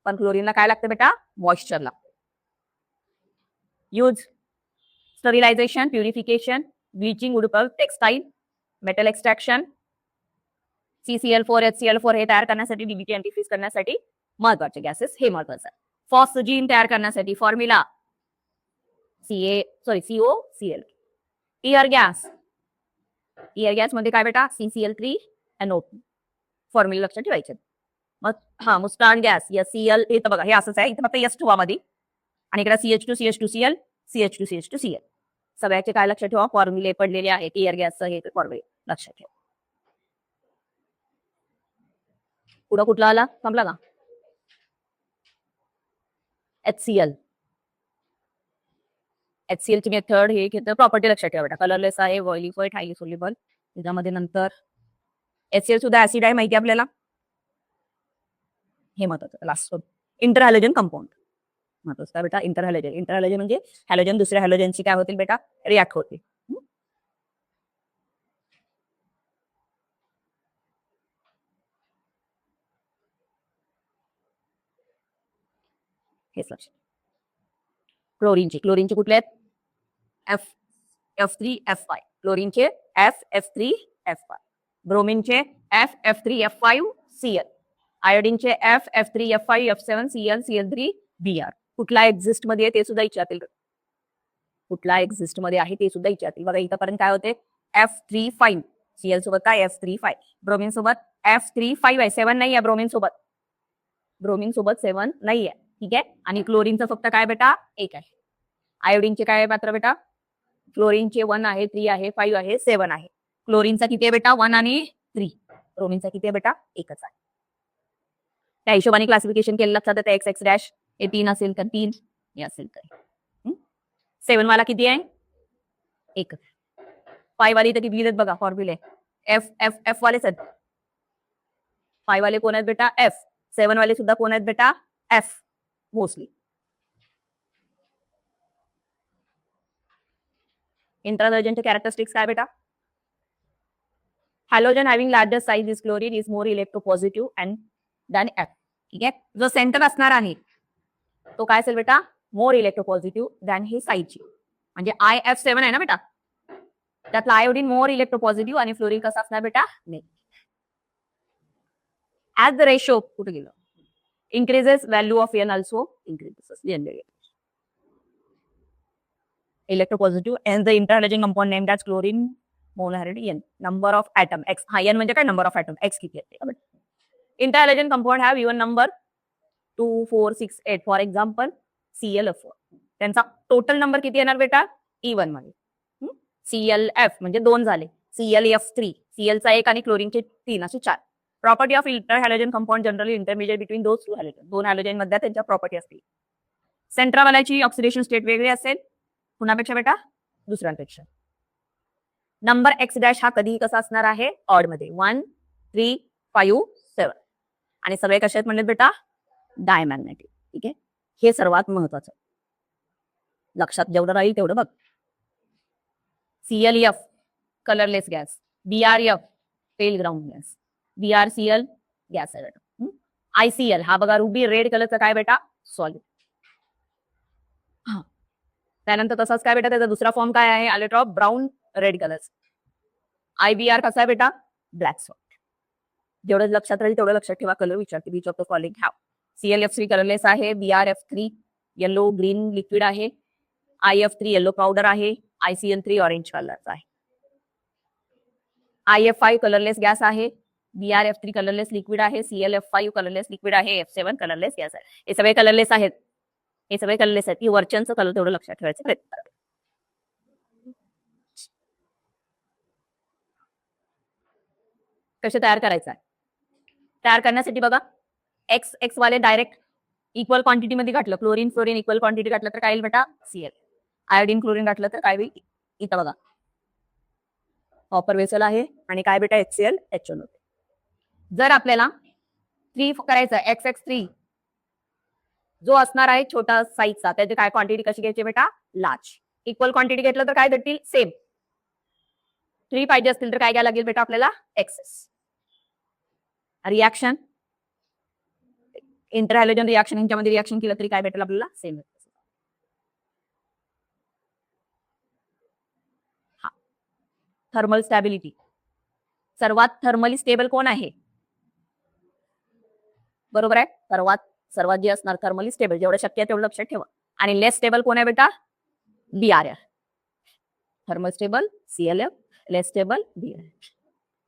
[SPEAKER 1] पण क्लोरीनला काय लागतं बेटा? मॉइश्चर लागतं. Use sterilisation, purification, bleaching, wood pulp, textile, metal extraction, CCl4, HCl4 हे तयार करण्यासाठी, DBT अँटीफ्रीज करण्यासाठी महत्वाचे गॅसेस, हे महत्वाचं आहे. फॉस्फजीन तयार करण्यासाठी फॉर्म्युला COCl. इयर गॅस मध्ये काय बेटा? CCl3NO2. फॉर्म्युला लक्षात ठेवायचे. मग मुस्टार्ड गॅस SCl, इथं बघा हे असंच आहे, इथं फक्त S ठेवा मध्ये, आणि इकडे CH2CH2Cl, CH2CH2Cl. सगळ्याचे काय लक्षात ठेवा? फॉर्म्युले पडलेले आहेत. इयर गॅसचं हे फॉर्म्युले लक्षात ठेवा. पुढं कुठला आला? संपला का? HCl. HCl ची मेथड हे घेतं, प्रॉपर्टी लक्षात ठेवा बेटा. कलरलेस आहे, ऑइली फॉइट, हायली सोल्युबल. त्याच्यामध्ये नंतर HCl सुद्धा ऍसिड आहे माहिती आपल्याला. हे महत्वाचं लास्ट. इंटर हॅलोजन कंपाऊंड महत्वाचं काय बेटा, इंटर हॅलोजन. इंटर हॅलोजन म्हणजे हॅलोजन दुसऱ्या हॅलोजनशी काय होतील बेटा, रिॲक्ट होतील. हेच लक्षात. क्लोरीनचे कुठले आहेत, F3F5. क्लोरीनचे FF3F5. ब्रोमीनचे FF3F5Cl. आयोडीनचे FF3F5F7Cl, Cl3Br. कुठला एक्झिस्ट मध्ये ते सुद्धा विचारतील, कुठला एक्झिस्ट मध्ये आहे ते सुद्धा विचारतील. बघा इथपर्यंत काय होते, F35 Cl सोबत काय F35, ब्रोमीन सोबत F35 आहे, 7 नाही आहे ब्रोमीन सोबत, 7 नाही आहे. ठीक आहे. आणि क्लोरीनचं फक्त काय बेटा 1 आहे. आयोडीनचे काय मात्र बेटा, क्लोरीनचे 1 आहे, 3 आहे, 5 आहे, 7 आहे. क्लोरीनचा किती आहे बेटा, 1 आणि 3. ब्रोमीनचा किती आहे बेटा, 1च आहे. त्या हिशोबाने क्लासिफिकेशन केलं लक्षात येतं. XX डॅश हे 3 असेल तर 3, हे असेल तर 7 वाला किती आहे, 1. 5 वाली तर किती लिहिलेत बघा फॉर्म्युले, F वालेच आहेत. 5 वाले कोण आहेत बेटा, F. 7 वाले सुद्धा कोण आहेत बेटा, F मोस्टली. इंट्राहॅलोजनचे कॅरेक्टरिस्टिक्स काय बेटा, halogen having larger size is chlorine is more electropositive and than F. ठीक आहे. जो सेंटर असणार आहे तो काय असेल बेटा, मोर इलेक्ट्रोपॉझिटिव्ह दॅन ही साईजची, म्हणजे IF7 आहे ना बेटा, त्यातला आयोडीन मोर इलेक्ट्रोपॉझिटिव्ह आणि फ्लोरीन कसा असणार बेटा, नाही. ऍज द रेशो कुठे गेलं, increases value of N also increases generally. Electropositive and the interhalogen compound named as chlorine molarity N. Number of atom X. हा N म्हणजे काय, number of atom X किती आहे. Interhalogen compound have even number 2, 4, 6, 8. For example, ClF4. त्यांचा total number किती येणार बेटा, E1 मध्ये. ClF म्हणजे 2 झाले, ClF3, Clचा 1 आणि क्लोरीनचे 3 असे 4. Property of interhalogen compound generally intermediate between those 2 halogen. 2 halogen मध्ये त्यांच्या प्रॉपर्टी असतील. सेंट्रावाल्याची ऑक्सिडेशन स्टेट वेगळी असेल कुणापेक्षा बेटा, दुसऱ्यांपेक्षा. नंबर X डॅश हा कधीही कसा असणार आहे, ऑड मध्ये, 1, 3, 5, 7. आणि सगळे कसे आहेत म्हणले बेटा, डायमॅग्नेटिक. ठीक आहे. हे सर्वात महत्वाचं, लक्षात जेवढं राहील तेवढं बघ. ClF कलरलेस गॅस, BrF पेल ग्राउंड गॅस, BrCl गॅस आहे बेटा. ICl हा बघा रुबी रेड कलरचा काय बेटा, सॉलिड. त्यानंतर तसाच काय बेटा, त्याचा दुसरा फॉर्म काय आहे, अल्ट्रॉप ब्राऊन रेड कलर. IBr कसा आहे बेटा, ब्लॅक सॉल्ट. जेवढं लक्षात राहील तेवढं लक्षात ठेवा. कलर विचारते, beach of the following have. ClF3 colourless आहे, BrF3 येलो ग्रीन लिक्विड आहे, IF3 येलो पावडर आहे, ICl3 ऑरेंज कलरचा आहे. IF5 कलरलेस गॅस आहे, BrF3 कलरलेस लिक्विड आहे, ClF5 कलरलेस लिक्विड आहे, F7 कलरलेस गॅस आहे. हे सगळे कलरलेस आहेत, हे सगळे कलरलेस आहेत. की वरच्यांचं कलर तेवढं लक्षात ठेवायचं प्रयत्न करा. कसे तयार करायचं आहे, तयार करण्यासाठी बघा, X वाले डायरेक्ट इक्वल क्वांटिटी मध्ये घातलं, क्लोरीन फ्लोरीन इक्वल क्वांटिटी घातलं तर काय येईल बेटा, Cl. आयोडीन क्लोरीन घातलं तर काय होईल, इथं बघा कॉपर वेसल आहे आणि काय बेटा HCl HNO. जर आपल्याला 3 करायचं XX3 जो असणार आहे छोटा साईजचा, त्याची काय क्वांटिटी कशी घ्यायची बेटा, लार्ज. इक्वल क्वांटिटी घेतलं तर काय भेटतील, सेम. 3 पाहिजे असतील तर काय घ्यायला लागेल बेटा आपल्याला, एक्सेस. रिॲक्शन इंटरहॅलोजन रिॲक्शन यांच्यामध्ये रिॲक्शन केलं तरी काय भेटेल आपल्याला, सेम. हा थर्मल स्टॅबिलिटी, सर्वात थर्मली स्टेबल कोण आहे, बरोबर आहे, सर्वात जे असणार थर्मली स्टेबल, जेवढं शक्य आहे तेवढं लक्षात ठेवा. आणि लेस स्टेबल कोण आहे बेटा, BrF. थर्मल स्टेबल ClF, लेस स्टेबल BrF.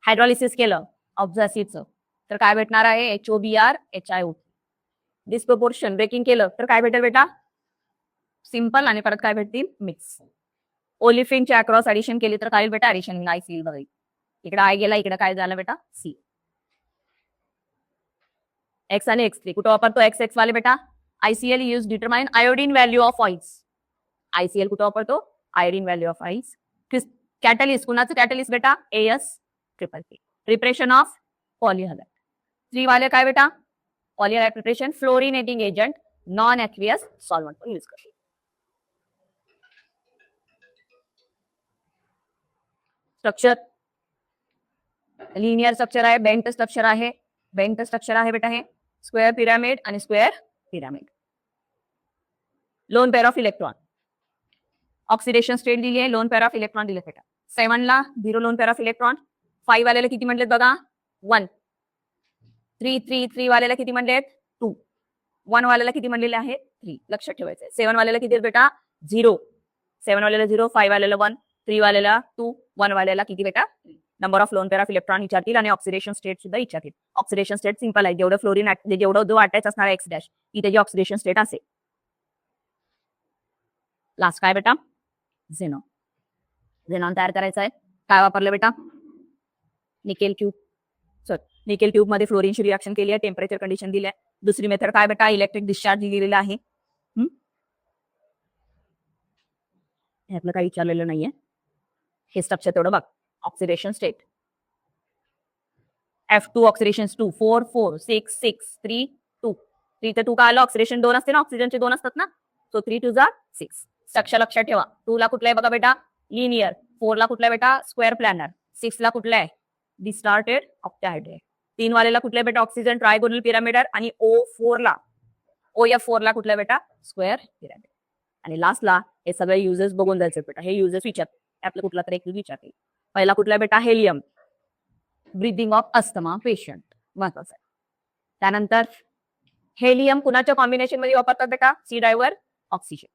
[SPEAKER 1] हायड्रॉलिसिस केलं ऑब्झॅसिडचं तर काय भेटणार आहे, HOBr HiO. डिस्प्रोपोर्शन ब्रेकिंग केलं तर काय भेटेल बेटा, सिंपल आणि परत काय भेटतील, मिक्स. ओलिफिनचे अक्रॉस ऍडिशन केली तर काय बेटा, ऍडिशन ICl बघा, इकडे I गेला, इकडे काय झालं बेटा, C. X आणि X3 कुठं वापरतो, XX वाले बेटा, ICl use determine iodine value of oils. ICl कुठं वापरतो, iodine value of oils. Catalyst कुणाचं कॅटलिस्ट बेटा, AsKK. Preparation of polyhalide. 3 वाले काय बेटा, polyhalide preparation fluorinating agent non aqueous solvent पण यूज करतो. स्ट्रक्चर लिनियर स्ट्रक्चर आहे, बेंट स्ट्रक्चर आहे. बेंट स्ट्रक्चर आहे बेटा हे स्क्वेअर पिरामिड आणि square pyramid. Lone pair of electron, oxidation state दिली आहे, लोन पेअर ऑफ इलेक्ट्रॉन दिले बेटा. 7 ला 0 लोन पेअर ऑफ इलेक्ट्रॉन. 5 वाल्याला किती म्हणलेत बघा 1. 3 वाल्याला किती म्हणलेत 2. 1 वाल्याला किती म्हणलेले आहे 3. लक्षात ठेवायचं. 7 वाल्याला किती बेटा 0. 7 वाल्याला 0, 5 वाल्याला 1, 3 वाल्याला 2, 1 वाल्याला किती बेटा. Number of loan pair of electron विचारतील आणि ऑक्सिडेशन स्टेट सुद्धा विचारतील. ऑक्सिडेशन स्टेट सिंपल आहे, जेवढं फ्लोरीन जेवढं जो अटॅच असणार एक्स डॅश ही त्याची ऑक्सिडेशन स्टेट असेल. लास्ट काय बेटा झेनॉन. झेनॉन तयार करायचा आहे. काय वापरलं बेटा निकेल ट्यूब. निकेल ट्यूब मध्ये फ्लोरीनची रिएक्शन केली आहे, टेम्परेचर कंडिशन दिली आहे. दुसरी मेथड काय बेटा इलेक्ट्रिक डिस्चार्ज दिलेला आहे. ह्यातलं काही विचारलेलं नाहीये. हे स्ट्रक्चर तेवढं बघ. ऑक्सिडेशन स्टेट F2 ऑक्सिडेशन 2 4 4 6 6 3 2 3 ते 2 का आलं ऑक्सिडेशन 2 असते ना, ऑक्सिजनचे 2 असतात ना, सो 3 2 जा 6. स्ट्रक्चर लक्षात ठेवा. 2 ला कुठला आहे बघा बेटा लिनियर, 4 ला कुठला आहे बेटा स्क्वेअर प्लॅनर, 6 ला कुठला आहे डिस्टार्टेड ऑक्टाहायड्रेट, 3 वालेला कुठला आहे बेटा ऑक्सिजन ट्रायगोनल पिरामिडर आणि O4 ला OF4 ला कुठला आहे बेटा स्क्वेअर पिरामिड. आणि लास्टला हे सगळे युजेस बघून जायचे बेटा. हे युजेस विचार आपलं कुठला तरी एक विचारतील. पहिला कुठला बेटा helium, breathing of asthma patient महत्वाचं आहे. त्यानंतर हेलियम कुणाच्या कॉम्बिनेशन मध्ये वापरतात बेटा सी ड्रायव्हर ऑक्सिजन.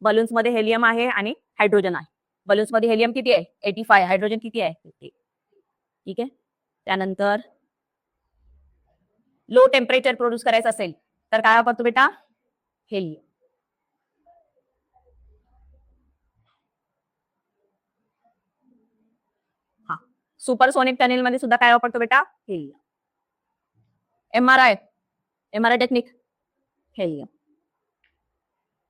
[SPEAKER 1] बलून्स मध्ये हेलियम आहे आणि हायड्रोजन आहे. बलून्स मध्ये हेलियम किती आहे 85, हायड्रोजन किती आहे 50. ठीक आहे. त्यानंतर लो टेम्परेचर प्रोड्यूस करायचं असेल तर काय वापरतो बेटा हेलियम. सुपरसोनिक टनेल मध्ये सुद्धा काय वापरतो बेटा हेलियम. MRI technique helium.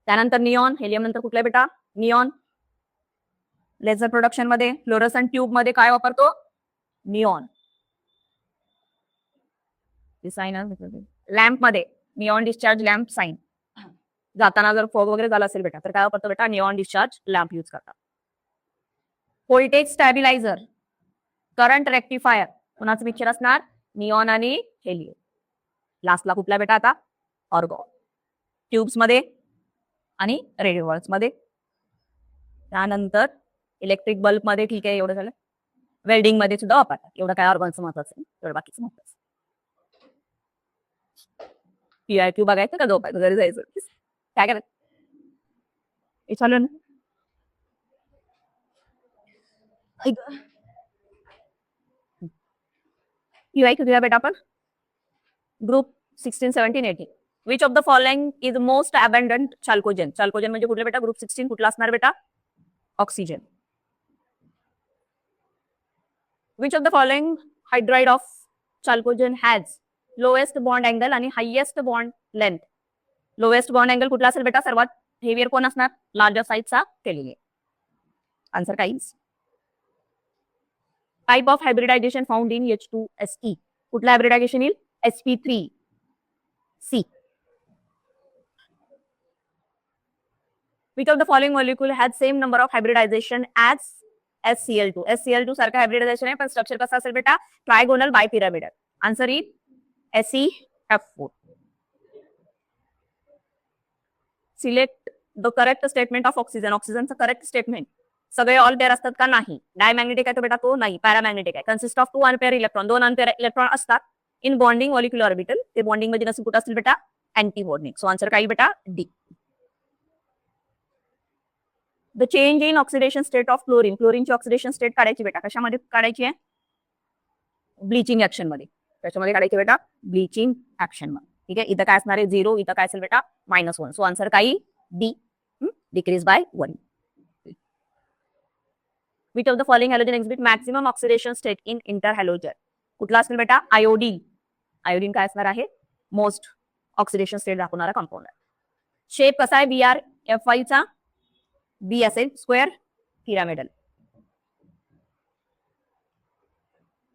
[SPEAKER 1] त्यानंतर निऑन, हेलियम नंतर कुठला बेटा निऑन. लेझर प्रोडक्शन मध्ये फ्लोरोसंट ट्यूब मध्ये काय वापरतो निऑन. लॅम्प मध्ये निऑन डिस्चार्ज लॅम्प साइन. जाताना जर फॉग वगैरे झाला असेल बेटा तर काय वापरतो बेटा निऑन डिस्चार्ज लॅम्प यूज करतात. व्होल्टेज स्टॅबिलायझर, करंट रेक्टिफायर कुणाचं मिक्सचर असणार निऑन आणि हेलियम. लास्टला कुठला बेटा आता ऑर्गॉन. ट्यूब्स मध्ये आणि रेडिओवर्स मध्ये. त्यानंतर इलेक्ट्रिक बल्ब मध्ये ठीक आहे एवढं झालं. वेल्डिंग मध्ये सुद्धा वापरतात. एवढं काय ऑर्गॉनचं महत्वाचं आहे, एवढं बाकीचं महत्वाचं. PIQ बघायचं का झोपायचं घरी जायचं काय करायचं हे चालू ना. PIQ दिला बेटा आपण group 16 17 18. Which of the following is most abundant chalcogen. Chalcogen म्हणजे कुठलं बेटा ग्रुप 16 कुठला असणार बेटा oxygen. Which of the following hydride of chalcogen has lowest bond angle आणि highest bond length. Lowest bond angle कुठला असेल बेटा सर्वात हेवियर कोण असणार लार्जर साईजचा केलेली. आन्सर काहीच. Type of hybridisation found in H2SE. कुठला हायब्रिडायझेशन येईल sp3c. Which of the following molecule has same number of hybridization as SCl2. SCl2 सारखा हायब्रिडायझेशन आहे पण स्ट्रक्चर कसं असेल बेटा trigonal bipyramidal. Answer is SeF4. Select the correct statement of oxygen. ऑक्सिजनचं correct statement सगळे ऑल पेअर असतात का नाही. डायमॅग्नेटिक आहे तो बेटा तो नाही. पॅरामॅग्नेटिक आहे. Consist of 2 unpaired electron. 2 unpaired electron असतात इन बॉन्डिंग मॉलिक्युलर ऑर्बिटल. ते बॉन्डिंग मध्ये नसेल कुठं असतील बेटा अँटी बॉन्डिंग. सो आन्सर काही बेटा D. The change in oxidation state of chlorine. क्लोरीनची ऑक्सिडेशन स्टेट काढायची बेटा कशामध्ये काढायची आहे ब्लिचिंग ऍक्शन मध्ये. त्याच्यामध्ये काढायची बेटा ब्लिचिंग ऍक्शन मध्ये. ठीक आहे. इथं काय असणार आहे 0, इथं काय असेल बेटा -1. सो आन्सर काही D decrease by 1. Which of the following halogen exhibit maximum oxidation state in interhalogen. कुठला असेल बेटा आयोडीन. आयोडीन काय असणार आहे मोस्ट ऑक्सिडेशन स्टेट दाखवणारा कंपाऊंड आहे. शेप कसा आहे BrF5 चा बी असेल square pyramidal.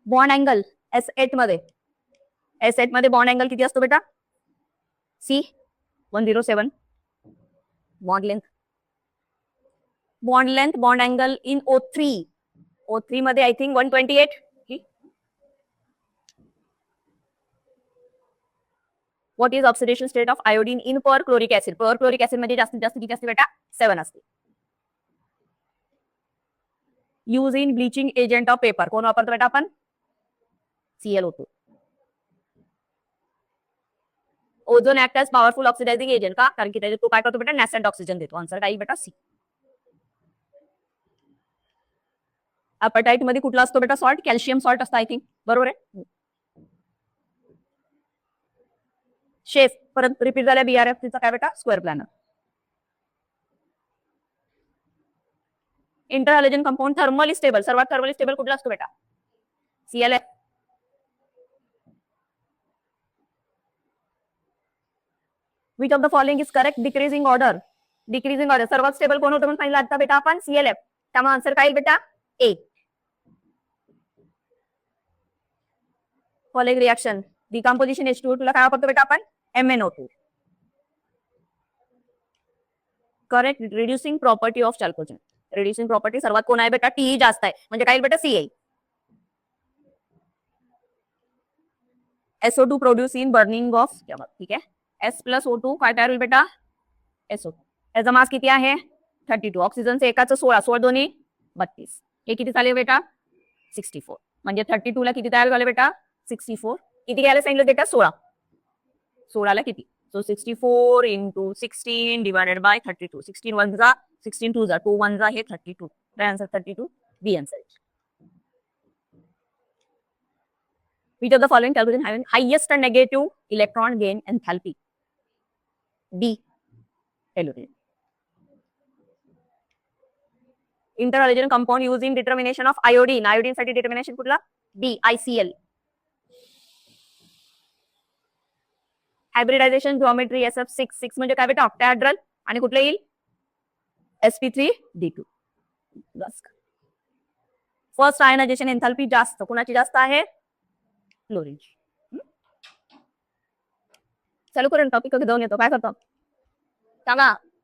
[SPEAKER 1] Bond angle S8 मध्ये, S8 मध्ये बॉन्ड अँगल किती असतो बेटा? C107. Bond length, bond angle in O3, O3 मध्ये I think 128. What is oxidation state of iodine in perchloric acid? Perchloric acid मध्ये जास्तीत जास्त किती असते बेटा? 7 असते. Use in bleaching agent of paper कोण वापरतो बेटा आपण? ClO2. Ozone act as powerful oxidising agent का? कारण की त्याच्यात तो काय करतो बेटा? नॅसेंट ऑक्सिजन देतो. आन्सर काय बेटा? सी. अपटाईट मध्ये कुठला असतो बेटा सॉल्ट? कॅल्शियम सॉल्ट असतं आय थिंक, बरोबर आहे. शेफ परत रिपीट झाल्या BRF तिचा काय बेटा? Square planar. Interhalogen compound thermally stable, सर्वात थर्मली स्टेबल कुठला असतो बेटा? ClF. Which of the following is correct decreasing order? Decreasing order सर्वात स्टेबल कोण होतं म्हणून सांगितलं आता बेटा आपण? ClF. त्यामुळे आन्सर काय बेटा? A. Following reaction decomposition H2O2 ला काय वापरतो बेटा आपण? MnO2. Correct reducing property of chalcogen. Reducing property सर्वात कोण आहे बेटा? Te जास्त आहे म्हणजे काय बेटा? Ca. SO2 produce in burning of, ठीक आहे. S+O2 काय तयार होईल बेटा? SO2. याचा मास किती आहे? 32. ऑक्सिजनचे एकाचं 16, 16 दोन्ही 32. हे किती झाले बेटा? 64. म्हणजे 32 ला किती तयार झाले बेटा? 64. किती घ्यायला सांगितलं बेटा? 16. 16 ला किती? So 64 into 16 divided by 32. 16 1 जा, 16 2 जा, 2 1 जा, हे 32. काय answer? 32. B answer. Which of the following calculation having highest negative electron gain enthalpy? D. Telluride. Interhalogen compound used in determination of iodine. Iodine साठी determination कुठला? B. ICl. Hybridisation geometry SF6. 6 म्हणजे काय बेटा? ऑक्टॅहेड्रल. आणि कुठलं येईल? sp3d2. फर्स्ट आयनायझेशन एन्थॅल्पी जास्त कुणाची जास्त आहे? फ्लोरीनची. चालू करून टॉपिक जाऊन येतो. काय करतो सांगा?